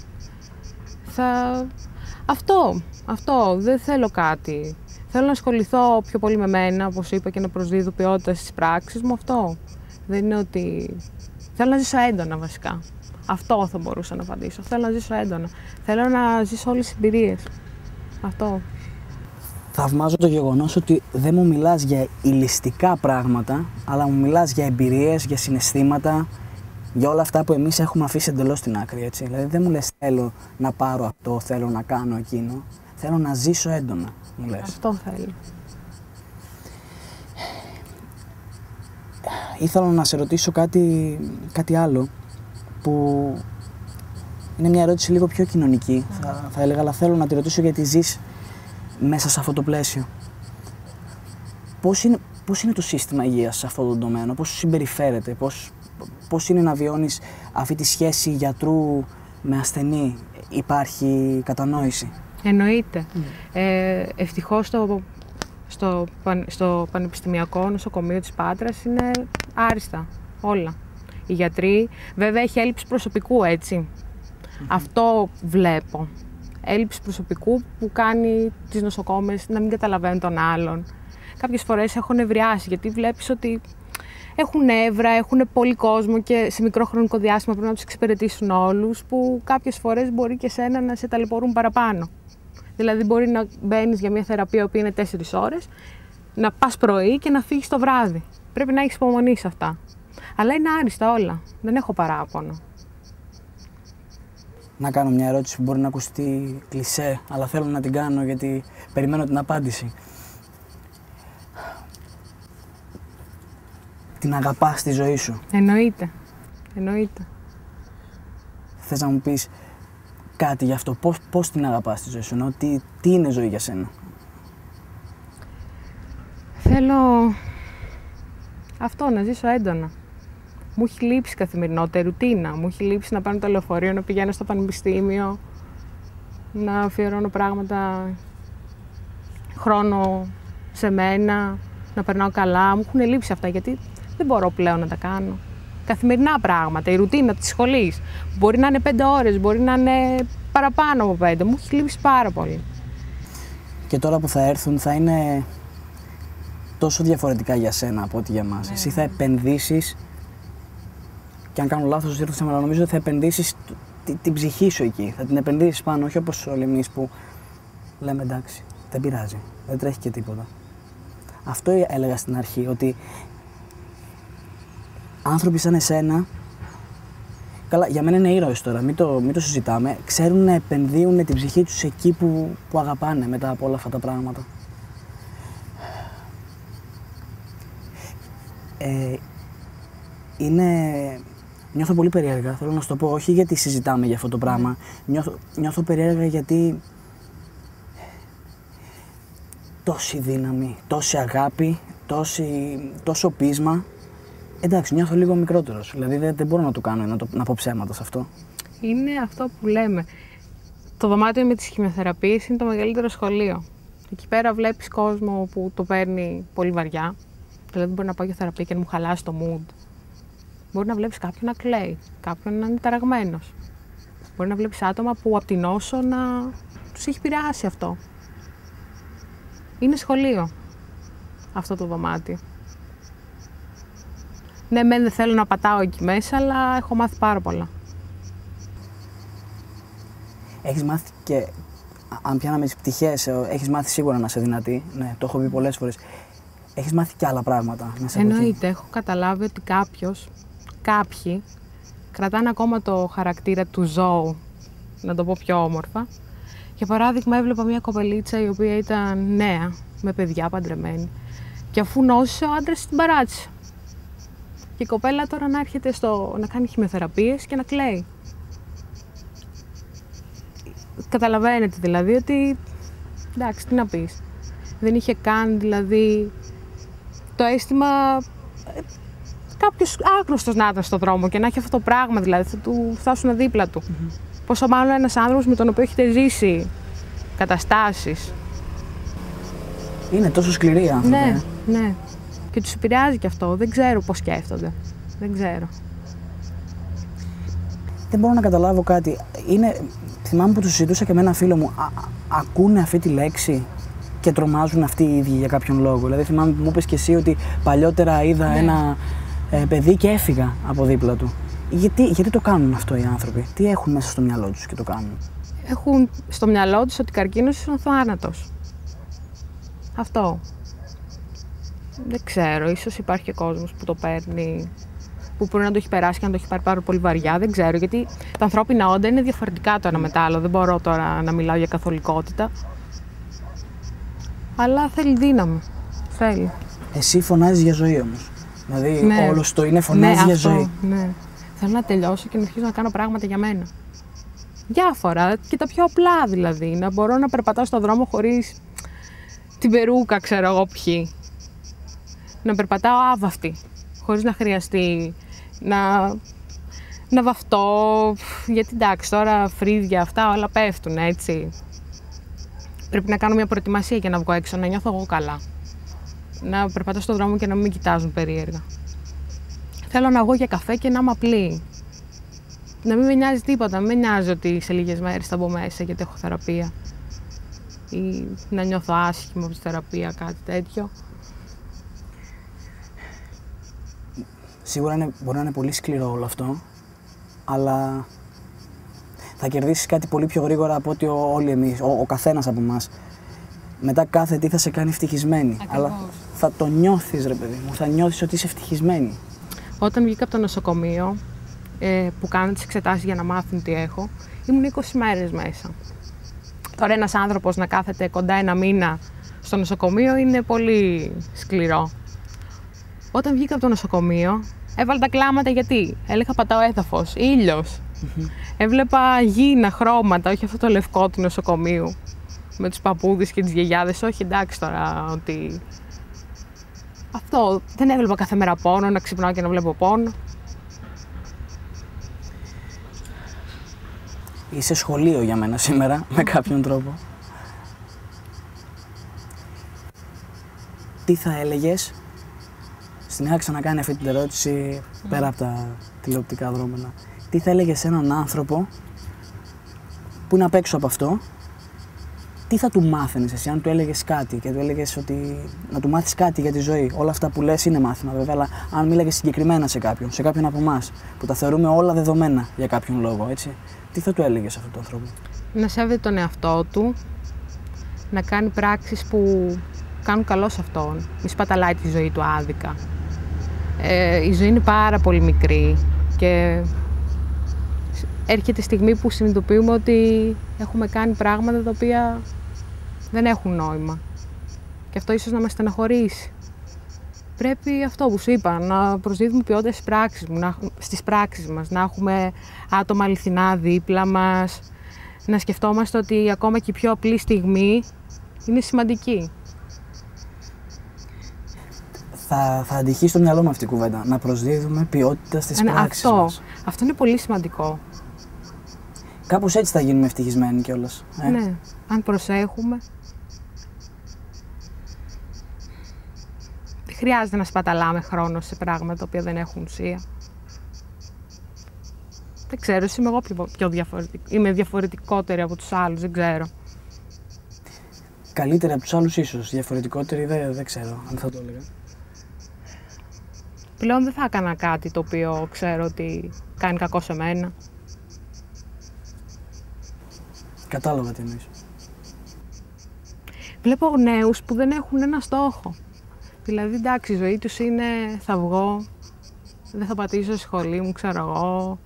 Αυτό, δεν θέλω κάτι. Θέλω να ασχοληθώ πιο πολύ με μένα, όπως είπα, και να προσδίδω ποιότητα στις πράξεις μου, αυτό. Δεν είναι ότι... Θέλω να ζήσω έντονα, βασικά. Αυτό θα μπορούσα να απαντήσω. Θέλω να ζήσω έντονα. Θέλω να ζήσω όλες τις εμπειρίες. Αυτό. Θαυμάζω το γεγονός ότι δεν μου μιλάς για ηλιστικά πράγματα, αλλά μου μιλάς για εμπειρίες, για συναισθήματα, για όλα αυτά που εμείς έχουμε αφήσει εντελώς στην άκρη, έτσι. Δηλαδή δεν μου λες θέλω να πάρω αυτό, θέλω να κάνω εκείνο. Θέλω να ζήσω έντονα, μου λες. Αυτό θέλω. Ήθελα να σε ρωτήσω κάτι άλλο που είναι μια ερώτηση λίγο πιο κοινωνική, θα έλεγα, αλλά θέλω να τη ρωτήσω γιατί ζεις μέσα σε αυτό το πλαίσιο. Πώς είναι το σύστημα υγείας σε αυτό το τομέα, πώς συμπεριφέρεται, πώς είναι να βιώνεις αυτή τη σχέση γιατρού με ασθενή, υπάρχει κατανόηση? Εννοείται. Ευτυχώς στο Πανεπιστημιακό Νοσοκομείο της Πάτρας είναι άριστα όλα. Οι γιατροί, βέβαια έχει έλλειψη προσωπικού, έτσι. Αυτό βλέπω. Έλλειψη προσωπικού που κάνει τις νοσοκόμες να μην καταλαβαίνουν τον άλλον. Κάποιες φορές έχω νευριάσει, γιατί βλέπεις ότι έχουν νεύρα, έχουν πολύ κόσμο και σε μικρό χρονικό διάστημα πρέπει να τους εξυπηρετήσουν όλους, που κάποιες φορές μπορεί και σένα να σε ταλαιπωρούν παραπάνω. Δηλαδή μπορεί να μπαίνεις για μια θεραπεία που είναι 4 ώρες, να πας πρωί και να φύγεις το βράδυ. Πρέπει να έχεις υπομονή σε αυτά. Αλλά είναι άριστα όλα. Δεν έχω παράπονο. Να κάνω μια ερώτηση που μπορεί να ακουστεί κλισέ, αλλά θέλω να την κάνω γιατί περιμένω την απάντηση. Την αγαπάς τη ζωή σου? Εννοείται. Εννοείται. Θες να μου πεις κάτι γι' αυτό, πώς την αγαπάς τη ζωή σου, τι είναι ζωή για σένα? Θέλω αυτό, να ζήσω έντονα. Μου έχει λείψει καθημερινότητα, ρουτίνα. Μου έχει λείψει να πάρω το λεωφορείο, να πηγαίνω στο πανεπιστήμιο, να αφιερώνω πράγματα, χρόνο σε μένα, να περνάω καλά. Μου έχουν λείψει αυτά, γιατί δεν μπορώ πλέον να τα κάνω. Καθημερινά πράγματα, η ρουτίνα της σχολής. Μπορεί να είναι 5 ώρες, μπορεί να είναι παραπάνω από 5. Μου έχει λείψει πάρα πολύ. Και τώρα που θα έρθουν θα είναι τόσο διαφορετικά για σένα από ό,τι για μας. Εσύ θα επενδύσεις, και αν κάνω λάθος ήρθα, αλλά νομίζω ότι θα επενδύσεις την ψυχή σου εκεί. Θα την επενδύσεις πάνω, όχι όπως όλοι εμείς που λέμε εντάξει, δεν πειράζει, δεν τρέχει και τίποτα. Αυτό έλεγα στην αρχή, ότι άνθρωποι σαν εσένα, καλά, για μένα είναι ήρωες τώρα, μην το συζητάμε, ξέρουν να επενδύουν την ψυχή τους εκεί που αγαπάνε μετά από όλα αυτά τα πράγματα. Νιώθω πολύ περίεργα, θέλω να σου το πω, όχι γιατί συζητάμε για αυτό το πράγμα. Νιώθω περίεργα γιατί τόση δύναμη, τόση αγάπη, τόσο πείσμα. Εντάξει, νιώθω λίγο μικρότερος, δηλαδή δεν μπορώ να το κάνω, να πω ψέματα σε αυτό. Είναι αυτό που λέμε. Το δωμάτιο με τις χημειοθεραπείες είναι το μεγαλύτερο σχολείο. Εκεί πέρα βλέπεις κόσμο που το παίρνει πολύ βαριά. Δηλαδή μπορεί να πάω για θεραπεία και να μου χαλάσει το mood. Μπορεί να βλέπεις κάποιον να κλαίει, κάποιον να είναι ταραγμένος. Μπορεί να βλέπεις άτομα που από την νόσο να τους έχει επηρεάσει αυτό. Είναι σχολείο αυτό το δωμάτιο. Ναι, δεν θέλω να πατάω εκεί μέσα, αλλά έχω μάθει πάρα πολλά. Έχεις μάθει και, αν πιάναμε τις πτυχές, έχεις μάθει σίγουρα να είσαι δυνατή. Ναι, το έχω πει πολλές φορές. Έχεις μάθει και άλλα πράγματα μέσα από εκεί. Εννοείται, έχω καταλάβει ότι κάποιοι κρατάνε ακόμα το χαρακτήρα του ζώου, να το πω πιο όμορφα. Για παράδειγμα, έβλεπα μια κοπελίτσα η οποία ήταν νέα, με παιδιά, παντρεμένη. Και αφού νόσησε, ο άντρας την παράτησε. Και η κοπέλα τώρα να έρχεται να κάνει χημειοθεραπείες και να κλαίει. Καταλαβαίνετε δηλαδή ότι εντάξει, τι να πεις. Δεν είχε καν, δηλαδή, το αίσθημα κάποιος άγνωστος να ήταν στον δρόμο και να έχει αυτό το πράγμα, δηλαδή, θα του φτάσουν δίπλα του. Πόσο μάλλον ένας άνθρωπος με τον οποίο έχετε ζήσει καταστάσεις. Είναι τόσο σκληροί άνθρωποι. Ναι, ναι. Και τους επηρεάζει και αυτό. Δεν ξέρω πώς σκέφτονται. Δεν ξέρω. Δεν μπορώ να καταλάβω κάτι. Θυμάμαι που τους συζητούσα και με έναν φίλο μου. Ακούνε αυτή τη λέξη και τρομάζουν αυτοί οι ίδιοι για κάποιον λόγο. Δηλαδή θυμάμαι που μου είπες και εσύ ότι παλιότερα είδα ένα παιδί και έφυγα από δίπλα του. Γιατί το κάνουν αυτό οι άνθρωποι, τι έχουν μέσα στο μυαλό τους και το κάνουν? Έχουν στο μυαλό τους ότι καρκίνος είναι ο θάνατος. Αυτό. Δεν ξέρω, ίσως υπάρχει και κόσμος που το παίρνει, που μπορεί να το έχει περάσει και να το έχει πάρει πάρα πολύ βαριά, δεν ξέρω, γιατί τα ανθρώπινα όντα είναι διαφορετικά το ένα με το άλλο, δεν μπορώ τώρα να μιλάω για καθολικότητα. Αλλά θέλει δύναμη, θέλει. Εσύ φωνάζεις για ζωή όμως, δηλαδή όλος το είναι φωνάζει για ζωή. Ναι, θέλω να τελειώσω και να αρχίσω να κάνω πράγματα για μένα. Διάφορα και τα πιο απλά δηλαδή, να μπορώ να περπατάω στον δρόμο χωρίς την περούκα, ξέρω εγώ ποιοι. Να περπατάω άβαυτη, χωρίς να χρειαστεί να βαφτώ, γιατί εντάξει τώρα φρύδια αυτά όλα πέφτουν έτσι. Πρέπει να κάνω μια προετοιμασία για να βγω έξω, να νιώθω εγώ καλά. Να περπατάω στον δρόμο και να μην με κοιτάζουν περίεργα. Θέλω να βγω για καφέ και να είμαι απλή. Να μην με νοιάζει τίποτα, μην με νοιάζει ότι σε λίγες μέρες θα μπω μέσα γιατί έχω θεραπεία. Ή να νιώθω άσχημα από τη θεραπεία, κάτι τέτοιο. Σίγουρα μπορεί να είναι πολύ σκληρό όλο αυτό, αλλά θα κερδίσεις κάτι πολύ πιο γρήγορα από ότι όλοι εμείς, ο καθένας από εμάς. Μετά κάθε τι θα σε κάνει ευτυχισμένη. Ακριβώς. Αλλά θα το νιώθεις, ρε παιδί μου, θα νιώθεις ότι είσαι ευτυχισμένη. Όταν βγήκα από το νοσοκομείο, που κάνω τις εξετάσεις για να μάθουν τι έχω, ήμουν 20 μέρες μέσα. Τώρα ένας άνθρωπος να κάθεται κοντά ένα μήνα στο νοσοκομείο είναι πολύ σκληρό. Όταν βγήκα από το νοσοκομείο, έβαλα τα κλάματα γιατί έλεγα πατάω έδαφος, ήλιος. Έβλεπα γήινα χρώματα, όχι αυτό το λευκό του νοσοκομείου. Με τους παππούδες και τις γιαγιάδες, όχι εντάξει τώρα ότι... Αυτό, δεν έβλεπα κάθε μέρα πόνο, να ξυπνάω και να βλέπω πόνο. Είσαι σχολείο για μένα σήμερα, με κάποιον τρόπο. Τι θα έλεγες, στην είχα ξανακάνει αυτή την ερώτηση πέρα από τα τηλεοπτικά δρόμενα. Τι θα έλεγες σε έναν άνθρωπο που είναι απ' έξω από αυτό, τι θα του μάθαινες εσύ, αν του έλεγες κάτι και του έλεγες ότι να του μάθεις κάτι για τη ζωή. Όλα αυτά που λες είναι μάθημα βέβαια, αλλά αν μίλαγες συγκεκριμένα σε κάποιον από εμάς, που τα θεωρούμε όλα δεδομένα για κάποιον λόγο, έτσι, τι θα του έλεγες σε αυτόν τον άνθρωπο? Να σέβεται τον εαυτό του, να κάνει πράξεις που κάνουν καλό σε αυτόν, μη σπαταλάει τη ζωή του άδικα. Η ζωή είναι πάρα πολύ μικρή και έρχεται η στιγμή που συνειδητοποιούμε ότι έχουμε κάνει πράγματα τα οποία δεν έχουν νόημα. Και αυτό ίσως να μας στεναχωρήσει. Πρέπει αυτό που σου είπα, να προσδίδουμε ποιότητα στις πράξεις μας, να έχουμε άτομα αληθινά δίπλα μας, να σκεφτόμαστε ότι ακόμα και η πιο απλή στιγμή είναι σημαντική. Θα αντυχεί στο μυαλό μου αυτή η κουβέντα, να προσδίδουμε ποιότητα στις πράξεις μας. Αυτό είναι πολύ σημαντικό. Κάπως έτσι θα γίνουμε ευτυχισμένοι κιόλας. Ναι, αν προσέχουμε. Δεν χρειάζεται να σπαταλάμε χρόνο σε πράγματα τα οποία δεν έχουν ουσία. Δεν ξέρω, είμαι εγώ πιο διαφορετική. Είμαι διαφορετικότερη από τους άλλους, δεν ξέρω. Καλύτερη από τους άλλους ίσως, διαφορετικότερη δεν ξέρω αν θα το έλεγα. Πλέον δεν θα έκανα κάτι το οποίο ξέρω ότι κάνει κακό σε μένα. Κατάλαβα τι εννοείς. Βλέπω νέους που δεν έχουν ένα στόχο. Δηλαδή, εντάξει, η ζωή τους είναι θα βγω, δεν θα πατήσω στη σχολή μου, ξέρω εγώ.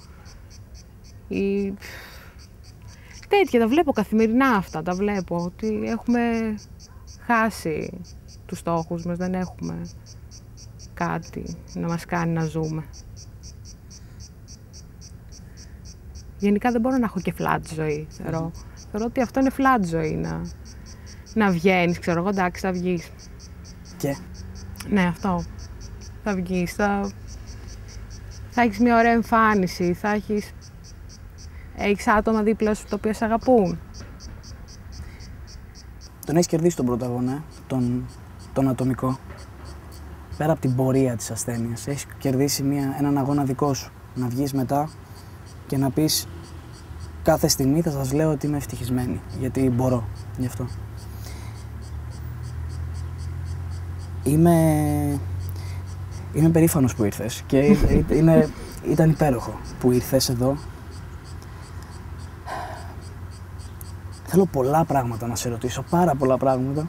Ή... τέτοια, τα βλέπω καθημερινά αυτά, τα βλέπω. Ότι έχουμε χάσει τους στόχους μας, δεν έχουμε κάτι να μας κάνει να ζούμε. Γενικά δεν μπορώ να έχω και flat ζωή, θεωρώ. Θεωρώ ότι αυτό είναι flat ζωή, να βγαίνεις, ξέρω εγώ, εντάξει, θα βγεις. Και. Ναι, αυτό. Θα βγεις, θα έχεις μια ωραία εμφάνιση, θα έχεις άτομα δίπλα σου τα οποία σε αγαπούν. Τον έχεις κερδίσει τον πρώτο αγώνα, τον ατομικό. Πέρα από την πορεία της ασθένειας, έχεις κερδίσει έναν αγώνα δικό σου. Να βγεις μετά και να πεις κάθε στιγμή θα σας λέω ότι είμαι ευτυχισμένη, γιατί μπορώ γι' αυτό. Είμαι περήφανος που ήρθες και ήταν υπέροχο που ήρθες εδώ. Θέλω πολλά πράγματα να σε ρωτήσω, πάρα πολλά πράγματα,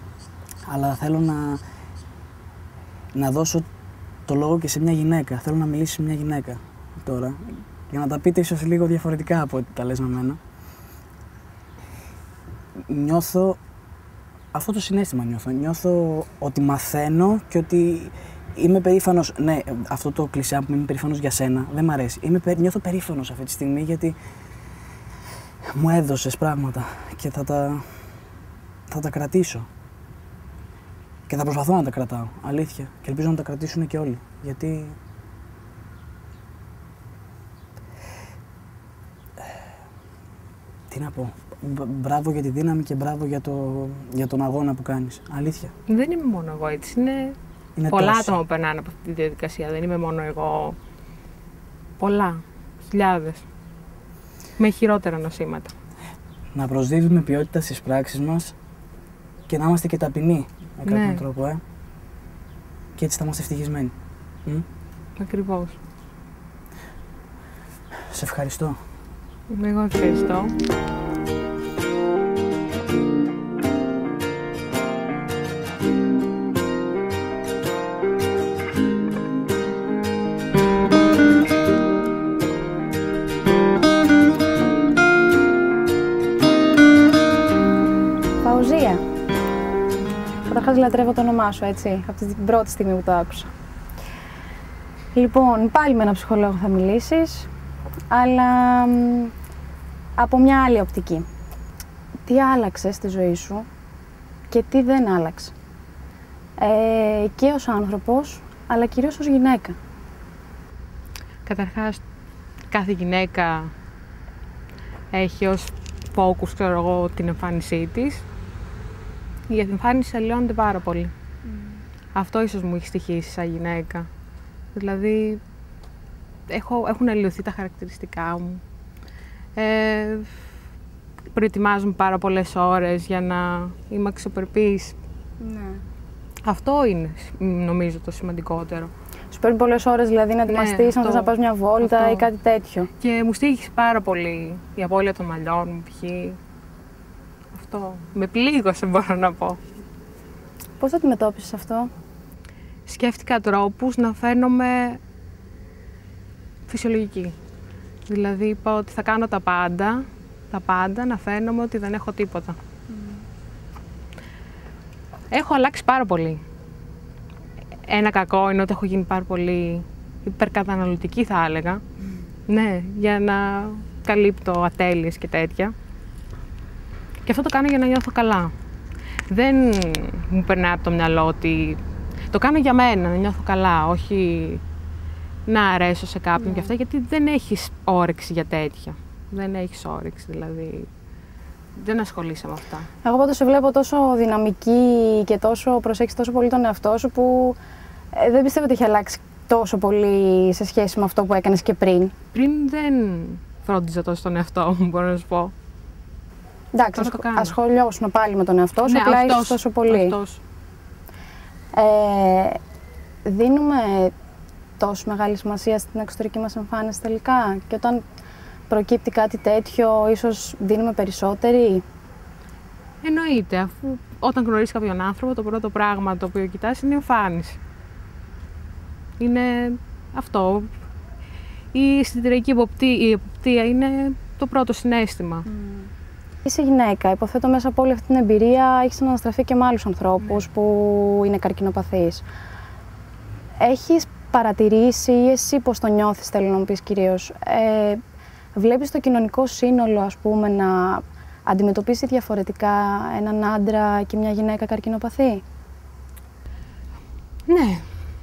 αλλά θέλω να δώσω το λόγο και σε μια γυναίκα. Θέλω να μιλήσει σε μια γυναίκα τώρα, για να τα πείτε ίσως λίγο διαφορετικά από ό,τι τα λες με μένα. Νιώθω, αυτό το συναίσθημα νιώθω ότι μαθαίνω και ότι είμαι περήφανος. Ναι, αυτό το κλισέ που είμαι περήφανος για σένα δεν μ' αρέσει. Νιώθω περήφανος αυτή τη στιγμή γιατί μου έδωσες πράγματα και θα τα κρατήσω. Και θα προσπαθώ να τα κρατάω, αλήθεια. Και ελπίζω να τα κρατήσουν και όλοι, γιατί τι να πω, μπράβο για τη δύναμη και μπράβο για τον αγώνα που κάνεις, αλήθεια. Δεν είμαι μόνο εγώ έτσι, είναι πολλά άτομα που περνάνε από αυτή τη διαδικασία, δεν είμαι μόνο εγώ. Πολλά, χιλιάδες, με χειρότερα νοσήματα. Να προσδίδουμε ποιότητα στις πράξεις μας και να είμαστε και ταπεινοί με κάποιον τρόπο, και έτσι θα είμαστε ευτυχισμένοι. Ακριβώς. Σε ευχαριστώ. Εγώ ευχαριστώ. Φαουζία. Καταρχάς λατρεύω το όνομά σου, έτσι, από την πρώτη στιγμή που το άκουσα. Λοιπόν, πάλι με έναν ψυχολόγο θα μιλήσεις, αλλά από μια άλλη οπτική. Τι άλλαξε στη ζωή σου και τι δεν άλλαξε. Και ως άνθρωπος, αλλά κυρίως ως γυναίκα. Καταρχάς, κάθε γυναίκα έχει ως focus, ξέρω εγώ, την εμφάνισή της. Η εμφάνιση αλλοιώνεται πάρα πολύ. Αυτό ίσως μου έχει στοιχήσει σαν γυναίκα. Δηλαδή, έχουν αλλοιωθεί τα χαρακτηριστικά μου. Προετοιμάζομαι πάρα πολλές ώρες για να είμαι αξιοπρεπής. Ναι. Αυτό είναι, νομίζω, το σημαντικότερο. Σου παίρνει πολλές ώρες, δηλαδή, να ετοιμαστείς, να θες να πας μια βόλτα ή κάτι τέτοιο. Και μου στοίχησε πάρα πολύ η απώλεια των μαλλιών μου, π.χ. Αυτό. Με πλήγωσε, μπορώ να πω. Πώς το αντιμετώπισες αυτό? Σκέφτηκα τρόπους να φαίνομαι φυσιολογική. Δηλαδή, είπα ότι θα κάνω τα πάντα, να φαίνομαι ότι δεν έχω τίποτα. Έχω αλλάξει πάρα πολύ. Ένα κακό είναι ότι έχω γίνει πάρα πολύ υπερκαταναλωτική, θα έλεγα. Ναι, για να καλύπτω ατέλειες και τέτοια. Και αυτό το κάνω για να νιώθω καλά. Δεν μου περνάει από το μυαλό ότι το κάνω για μένα, να νιώθω καλά, όχι να αρέσω σε κάποιον και αυτά, γιατί δεν έχεις όρεξη για τέτοια. Δεν έχεις όρεξη, δηλαδή. Δεν ασχολείσαι με αυτά. Εγώ πάντως σε βλέπω τόσο δυναμική και τόσο προσέχεις τόσο πολύ τον εαυτό σου που δεν πιστεύω ότι έχει αλλάξει τόσο πολύ σε σχέση με αυτό που έκανες και πριν. Πριν δεν φρόντιζα τόσο τον εαυτό μου, μπορώ να σου πω. Εντάξει, ασχολιώσουν πάλι με τον εαυτό σου, απλά είσαι τόσο πολύ. Αυτός. Δίνουμε τόσο μεγάλη σημασία στην εξωτερική μας εμφάνιση τελικά και όταν προκύπτει κάτι τέτοιο, ίσως δίνουμε περισσότερη. Εννοείται, αφού όταν γνωρίσεις κάποιον άνθρωπο, το πρώτο πράγμα το οποίο κοιτάς είναι η εμφάνιση. Είναι αυτό. Η αισθητηριακή εποπτεία είναι το πρώτο συναίσθημα. Είσαι γυναίκα, υποθέτω μέσα από όλη αυτή την εμπειρία έχεις αναστραφεί και με άλλους ανθρώπους που είναι καρκινοπαθείς. Έχεις παρατηρήσει ή εσύ πώς το νιώθεις, θέλω να μου πεις κυρίως, βλέπεις το κοινωνικό σύνολο, ας πούμε, να αντιμετωπίσει διαφορετικά έναν άντρα και μια γυναίκα καρκινοπαθή? Ναι,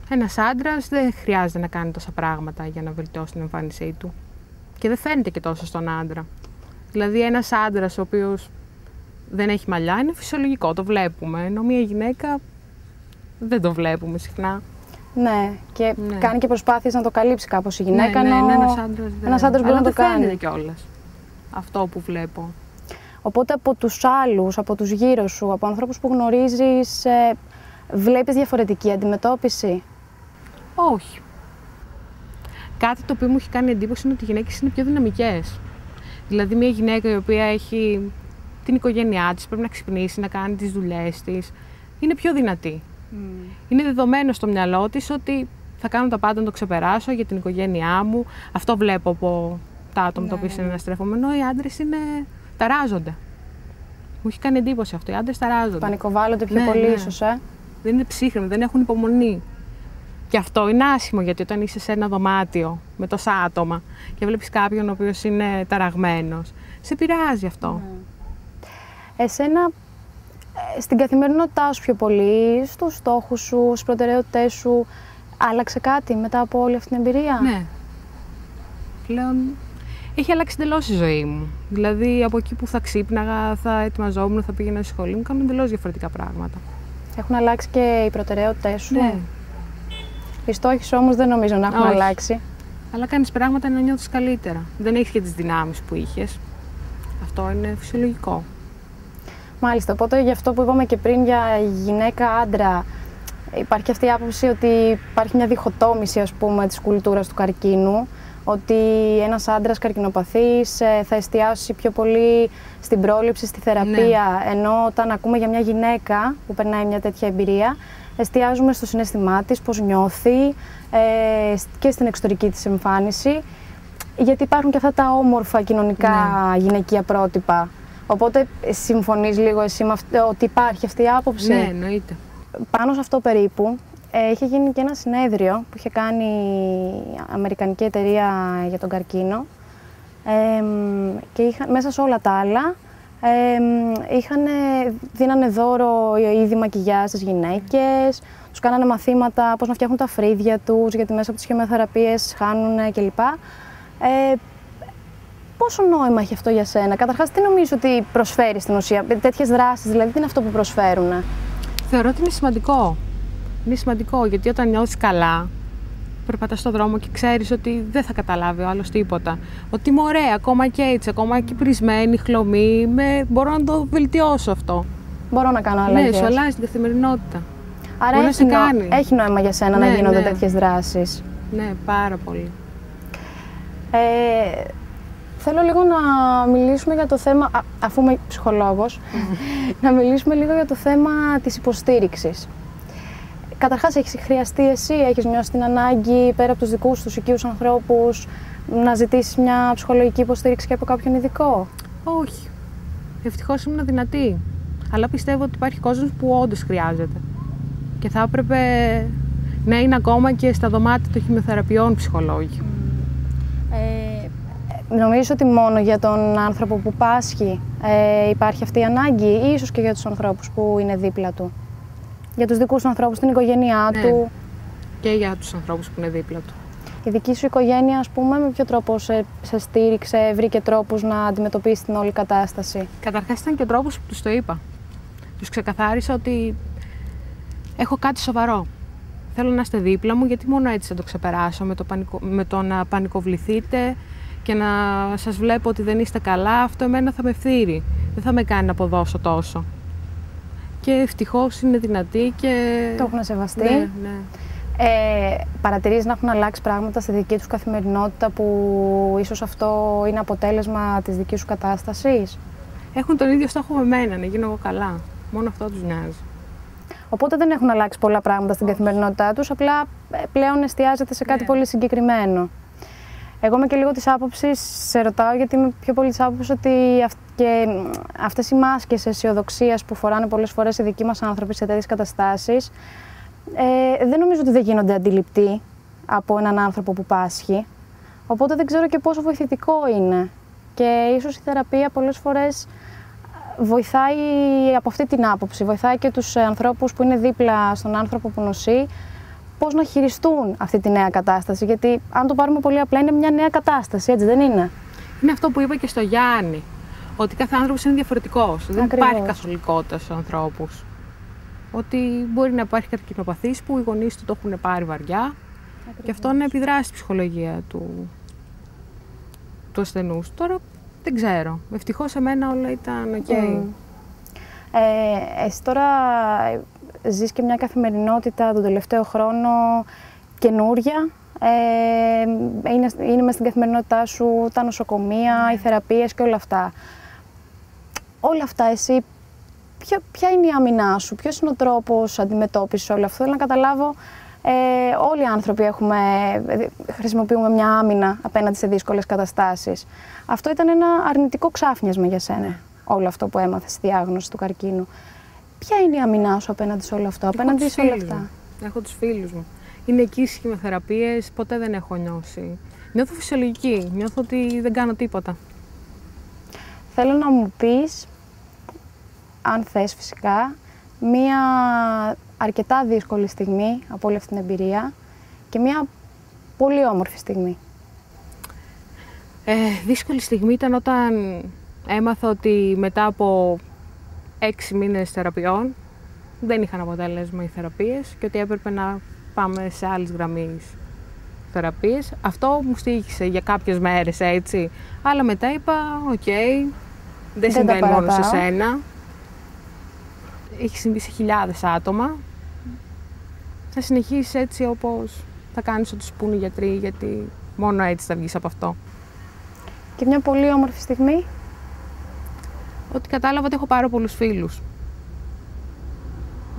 ένας άντρας δεν χρειάζεται να κάνει τόσα πράγματα για να βελτιώσει την εμφάνισή του. Και δεν φαίνεται και τόσο στον άντρα. Δηλαδή ένας άντρας ο οποίος δεν έχει μαλλιά είναι φυσιολογικό, το βλέπουμε. Ενώ μια γυναίκα δεν το βλέπουμε συχνά. Ναι, και κάνει και προσπάθειες να το καλύψει κάπως η γυναίκα. Ναι, ένας άντρας μπορεί να το κάνει. Φαίνεται κιόλας αυτό που βλέπω. Οπότε από τους άλλους, από τους γύρω σου, από ανθρώπους που γνωρίζεις, βλέπεις διαφορετική αντιμετώπιση? Όχι. Κάτι το οποίο μου έχει κάνει εντύπωση είναι ότι οι γυναίκες είναι πιο δυναμικές. Δηλαδή μια γυναίκα η οποία έχει την οικογένειά της, πρέπει να ξυπνήσει, να κάνει τις δουλειές της, είναι πιο δυνατή. Είναι δεδομένο στο μυαλό της ότι θα κάνω τα πάντα να το ξεπεράσω για την οικογένειά μου. Αυτό βλέπω από τα άτομα τα οποία συναναστρέφομαι. Ενώ οι άντρες ταράζονται. Μου έχει κάνει εντύπωση αυτό. Οι άντρες ταράζονται. Πανικοβάλλονται πιο πολύ, ίσως. Δεν είναι ψύχρεμοι, δεν έχουν υπομονή. Και αυτό είναι άσχημο, γιατί όταν είσαι σε ένα δωμάτιο με τόσα άτομα και βλέπεις κάποιον ο οποίος είναι ταραγμένος, σε πειράζει αυτό. Εσένα, στην καθημερινότητά σου πιο πολύ, στους στόχους σου, στις προτεραιότητές σου, άλλαξε κάτι μετά από όλη αυτή την εμπειρία? Ναι. Πλέον έχει αλλάξει εντελώς η ζωή μου. Δηλαδή, από εκεί που θα ξύπναγα, θα ετοιμαζόμουν, θα πήγαινα στη σχολή μου, κάνω εντελώς διαφορετικά πράγματα. Έχουν αλλάξει και οι προτεραιότητές σου? Ναι. Οι στόχοι σου όμως δεν νομίζω να έχουν αλλάξει. Αλλά κάνεις πράγματα να νιώθεις καλύτερα. Δεν έχεις και τις δυνάμεις που είχες. Αυτό είναι φυσιολογικό. Μάλιστα, οπότε γι' αυτό που είπαμε και πριν για γυναίκα-άντρα, υπάρχει αυτή η άποψη ότι υπάρχει μια διχοτόμηση, ας πούμε, της κουλτούρας του καρκίνου, ότι ένας άντρας καρκινοπαθής θα εστιάσει πιο πολύ στην πρόληψη, στη θεραπεία, ενώ όταν ακούμε για μια γυναίκα που περνάει μια τέτοια εμπειρία, εστιάζουμε στο συναίσθημά της, πώς νιώθει και στην εξωτερική της εμφάνιση, γιατί υπάρχουν και αυτά τα όμορφα κοινωνικά γυναικεία πρότυπα. Οπότε συμφωνείς λίγο εσύ με αυτό, ότι υπάρχει αυτή η άποψη? Ναι, εννοείται. Πάνω σε αυτό περίπου είχε γίνει και ένα συνέδριο που είχε κάνει η Αμερικανική Εταιρεία για τον Καρκίνο και μέσα σε όλα τα άλλα δίνανε δώρο είδη μακιγιάζ στις γυναίκες, τους κάνανε μαθήματα πώς να φτιάχνουν τα φρύδια τους, γιατί μέσα από τις χημειοθεραπείες χάνουν κλπ. Πόσο νόημα έχει αυτό για σένα? Καταρχάς, τι νομίζεις ότι προσφέρει στην ουσία, τέτοιες δράσεις, δηλαδή τι είναι αυτό που προσφέρουν? Θεωρώ ότι είναι σημαντικό. Είναι σημαντικό γιατί όταν νιώθεις καλά, περπατάς στον δρόμο και ξέρεις ότι δεν θα καταλάβει ο άλλος τίποτα. Ότι είμαι ωραία, ακόμα και έτσι, ακόμα και πρισμένη, χλωμή, μπορώ να το βελτιώσω αυτό. Μπορώ να κάνω αλλαγές. Ναι, σου αλλάζει την καθημερινότητα. Άρα έχει νόημα για σένα να γίνονται τέτοιες δράσεις? Ναι, πάρα πολύ. Θέλω λίγο να μιλήσουμε για το θέμα, αφού είμαι ψυχολόγος, να μιλήσουμε λίγο για το θέμα της υποστήριξης. Καταρχάς, έχεις χρειαστεί εσύ, έχεις νιώσει την ανάγκη πέρα από τους δικούς τους οικείους ανθρώπους να ζητήσεις μια ψυχολογική υποστήριξη και από κάποιον ειδικό? Όχι. Ευτυχώς ήμουν δυνατή. Αλλά πιστεύω ότι υπάρχει κόσμος που όντως χρειάζεται. Και θα έπρεπε να είναι ακόμα και στα δωμάτια των χημειοθεραπείων ψυχολόγοι. Νομίζεις ότι μόνο για τον άνθρωπο που πάσχει υπάρχει αυτή η ανάγκη, ή ίσως και για τους ανθρώπους που είναι δίπλα του? Για τους δικούς του ανθρώπους, την οικογένειά του? Και για τους ανθρώπους που είναι δίπλα του. Η δική σου οικογένεια, ας πούμε, με ποιο τρόπο σε στήριξε, βρήκε τρόπους να αντιμετωπίσει την όλη κατάσταση? Καταρχάς, ήταν και ο τρόπος που τους το είπα. Τους ξεκαθάρισα ότι έχω κάτι σοβαρό. Θέλω να είστε δίπλα μου, γιατί μόνο έτσι θα το ξεπεράσω, με το να πανικοβληθείτε και να σας βλέπω ότι δεν είστε καλά. Αυτό εμένα θα με φθείρει. Δεν θα με κάνει να αποδώσω τόσο. Και ευτυχώς είναι δυνατή και... Το έχουν σεβαστεί. Ναι. Παρατηρείς να έχουν αλλάξει πράγματα στη δική τους καθημερινότητα που ίσως αυτό είναι αποτέλεσμα της δικής σου κατάστασης? Έχουν τον ίδιο στόχο με μένα, να γίνω εγώ καλά. Μόνο αυτό τους νοιάζει. Οπότε δεν έχουν αλλάξει πολλά πράγματα στην καθημερινότητά τους, απλά πλέον εστιάζεται σε κάτι πολύ συγκεκριμένο. Εγώ είμαι και λίγο της άποψης, σε ρωτάω γιατί είμαι πιο πολύ της άποψης ότι και αυτές οι μάσκες αισιοδοξίας που φοράνε πολλές φορές οι δικοί μας άνθρωποι σε τέτοιες καταστάσεις, δεν νομίζω ότι δεν γίνονται αντιληπτοί από έναν άνθρωπο που πάσχει. Οπότε δεν ξέρω και πόσο βοηθητικό είναι. Και ίσως η θεραπεία πολλές φορές βοηθάει από αυτή την άποψη, βοηθάει και τους ανθρώπους που είναι δίπλα στον άνθρωπο που νοσεί, πώς να χειριστούν αυτή τη νέα κατάσταση. Γιατί αν το πάρουμε πολύ απλά, είναι μια νέα κατάσταση, έτσι δεν είναι? Είναι αυτό που είπα και στο Γιάννη, ότι κάθε άνθρωπος είναι διαφορετικός. Δεν Ακριβώς. υπάρχει καθολικότητα στους ανθρώπους. Ότι μπορεί να υπάρχει καρκινοπαθής που οι γονείς του το έχουν πάρει βαριά. Ακριβώς. Και αυτό να επιδράσει στη ψυχολογία του ασθενούς. Τώρα δεν ξέρω. Ευτυχώς εμένα όλα ήταν οκ. Εσύ τώρα ζεις και μια καθημερινότητα τον τελευταίο χρόνο καινούρια. Είναι μες στην καθημερινότητά σου τα νοσοκομεία, οι θεραπείες και όλα αυτά. Όλα αυτά εσύ, ποια είναι η άμυνά σου, ποιος είναι ο τρόπος αντιμετώπισης όλο αυτό? Θέλω να καταλάβω, όλοι οι άνθρωποι χρησιμοποιούμε μια άμυνα απέναντι σε δύσκολες καταστάσεις. Αυτό ήταν ένα αρνητικό ξάφνιασμα για σένα, όλο αυτό που έμαθες στη διάγνωση του καρκίνου. Ποια είναι η άμυνά σου απέναντι σε όλο αυτό, απέναντι σε όλα αυτά? Έχω τους φίλους μου. Είναι εκεί στις χημειοθεραπείες, ποτέ δεν έχω νιώσει. Νιώθω φυσιολογική, νιώθω ότι δεν κάνω τίποτα. Θέλω να μου πεις, αν θες φυσικά, μία αρκετά δύσκολη στιγμή από όλη αυτή την εμπειρία και μία πολύ όμορφη στιγμή. Δύσκολη στιγμή ήταν όταν έμαθα ότι μετά από 6 μήνες θεραπείων δεν είχαν αποτέλεσμα οι θεραπείες και ότι έπρεπε να πάμε σε άλλες γραμμές θεραπείες. Αυτό μου στοίχησε για κάποιες μέρες, έτσι. Αλλά μετά είπα, οκ, δεν συμβαίνει μόνο σε σένα. Έχει συμβεί σε χιλιάδες άτομα. Θα συνεχίσεις έτσι όπως θα κάνεις ό,τι σου πούνε οι γιατροί, γιατί μόνο έτσι θα βγεις από αυτό. Και μια πολύ όμορφη στιγμή. Ότι κατάλαβα ότι έχω πάρα πολλούς φίλους.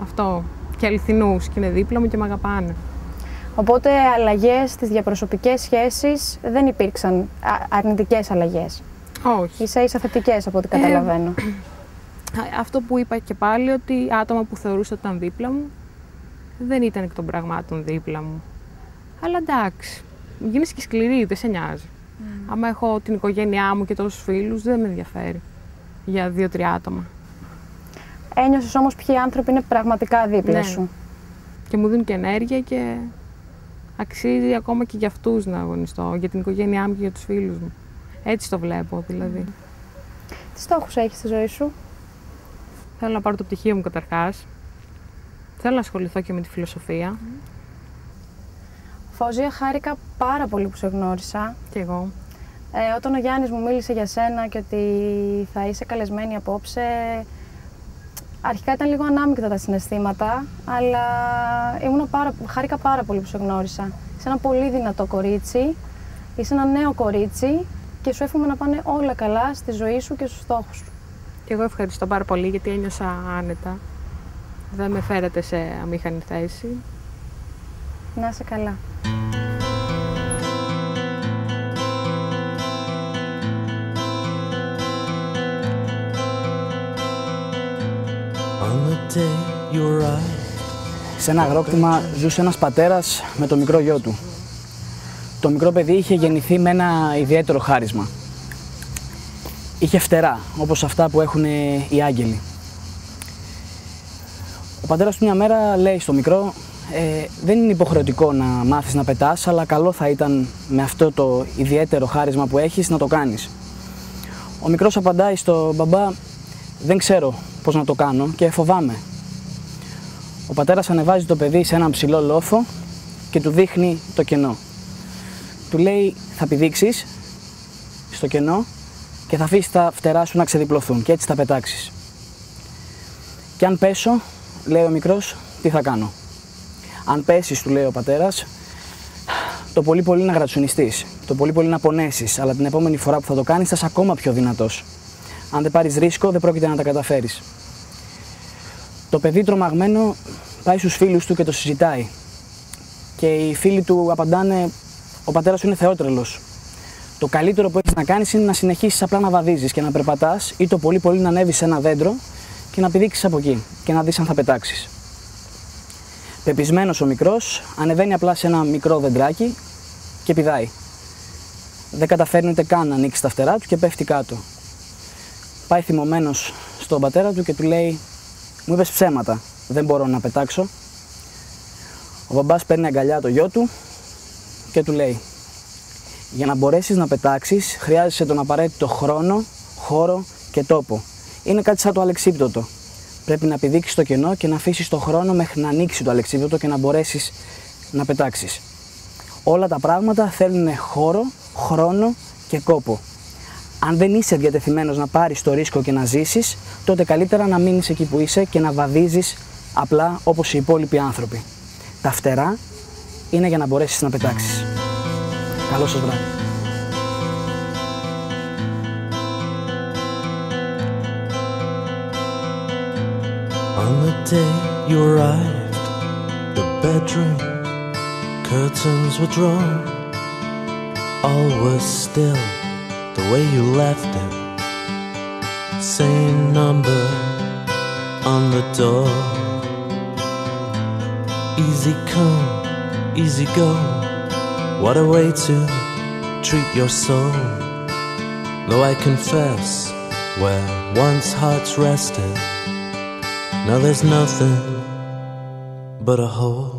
Αυτό. Και αληθινούς. Και είναι δίπλα μου και με αγαπάνε. Οπότε αλλαγές στις διαπροσωπικές σχέσεις δεν υπήρξαν, αρνητικές αλλαγές? Όχι. Ίσα-ίσα θετικές από ό,τι καταλαβαίνω. Αυτό που είπα και πάλι, ότι άτομα που θεωρούσα ότι ήταν δίπλα μου, δεν ήταν εκ των πραγμάτων δίπλα μου. Αλλά εντάξει, γίνεσαι και σκληρή, δεν σε νοιάζει. Άμα έχω την οικογένειά μου και τόσους φίλους, δεν με ενδιαφέρει για 2-3 άτομα. Ένιωσες όμως ποιοι άνθρωποι είναι πραγματικά δίπλα σου. Και μου δίνουν και ενέργεια και αξίζει ακόμα και για αυτούς να αγωνιστώ, για την οικογένειά μου και για τους φίλους μου. Έτσι το βλέπω δηλαδή. Τι στόχους έχεις στη ζωή σου? Θέλω να πάρω το πτυχίο μου καταρχάς. Θέλω να ασχοληθώ και με τη φιλοσοφία. Φώζια, χάρηκα πάρα πολύ που σε γνώρισα. Και εγώ. Όταν ο Γιάννης μου μίλησε για σένα και ότι θα είσαι καλεσμένη απόψε, αρχικά ήταν λίγο ανάμεικτα τα συναισθήματα, αλλά χάρηκα πάρα πολύ που σε γνώρισα. Είσαι ένα πολύ δυνατό κορίτσι, είσαι ένα νέο κορίτσι και σου εύχομαι να πάνε όλα καλά στη ζωή σου και στους στόχους σου. Και εγώ ευχαριστώ πάρα πολύ γιατί ένιωσα άνετα. Δεν με φέρατε σε αμήχανη θέση. Να είσαι καλά. Σε ένα αγρόκτημα ζούσε ένας πατέρας με το μικρό γιο του. Το μικρό παιδί είχε γεννηθεί με ένα ιδιαίτερο χάρισμα. Είχε φτερά, όπως αυτά που έχουν οι άγγελοι. Ο πατέρας του μια μέρα λέει στο μικρό, δεν είναι υποχρεωτικό να μάθεις να πετάς, αλλά καλό θα ήταν με αυτό το ιδιαίτερο χάρισμα που έχεις να το κάνεις. Ο μικρός απαντάει στο μπαμπά, δεν ξέρω πώς να το κάνω και φοβάμαι. Ο πατέρας ανεβάζει το παιδί σε έναν ψηλό λόφο και του δείχνει το κενό. Του λέει, θα πηδήξεις στο κενό και θα αφήσεις τα φτερά σου να ξεδιπλωθούν και έτσι θα πετάξεις. Και αν πέσω, λέει ο μικρός, τι θα κάνω? Αν πέσεις, του λέει ο πατέρας, το πολύ πολύ να γρατσουνιστείς, το πολύ πολύ να πονέσεις, αλλά την επόμενη φορά που θα το κάνεις θα είσαι ακόμα πιο δυνατός. Αν δεν πάρεις ρίσκο, δεν πρόκειται να τα καταφέρεις. Το παιδί τρομαγμένο πάει στους φίλους του και το συζητάει. Και οι φίλοι του απαντάνε, ο πατέρας σου είναι θεότρελος. Το καλύτερο που έχεις να κάνεις είναι να συνεχίσεις απλά να βαδίζεις και να περπατάς ή το πολύ πολύ να ανέβεις σε ένα δέντρο και να πηδήξεις από εκεί και να δεις αν θα πετάξεις. Πεπισμένος ο μικρός ανεβαίνει απλά σε ένα μικρό δεντράκι και πηδάει. Δεν καταφέρνει ούτε καν να ανοίξει τα φτερά του και πέφτει κάτω. πάει θυμωμένος στον πατέρα του και του λέει: μου είπες ψέματα, δεν μπορώ να πετάξω. Ο μπαμπάς παίρνει αγκαλιά το γιο του και του λέει: για να μπορέσεις να πετάξεις χρειάζεσαι τον απαραίτητο χρόνο, χώρο και τόπο. Είναι κάτι σαν το αλεξίπτωτο. Πρέπει να επιδείξεις το κενό και να αφήσεις το χρόνο μέχρι να ανοίξει το αλεξίπτωτο και να μπορέσεις να πετάξεις. Όλα τα πράγματα θέλουν χώρο, χρόνο και κόπο. Αν δεν είσαι διατεθειμένος να πάρεις το ρίσκο και να ζήσεις, τότε καλύτερα να μείνεις εκεί που είσαι και να βαδίζεις απλά όπως οι υπόλοιποι άνθρωποι. Τα φτερά είναι για να μπορέσεις να πετάξεις. Καλό σας βράδυ. On the day you arrived, the bedroom curtains were drawn. All was still the way you left it. Same number on the door. Easy come, easy go. What a way to treat your soul. Though I confess, where once hearts rested, now there's nothing but a hole.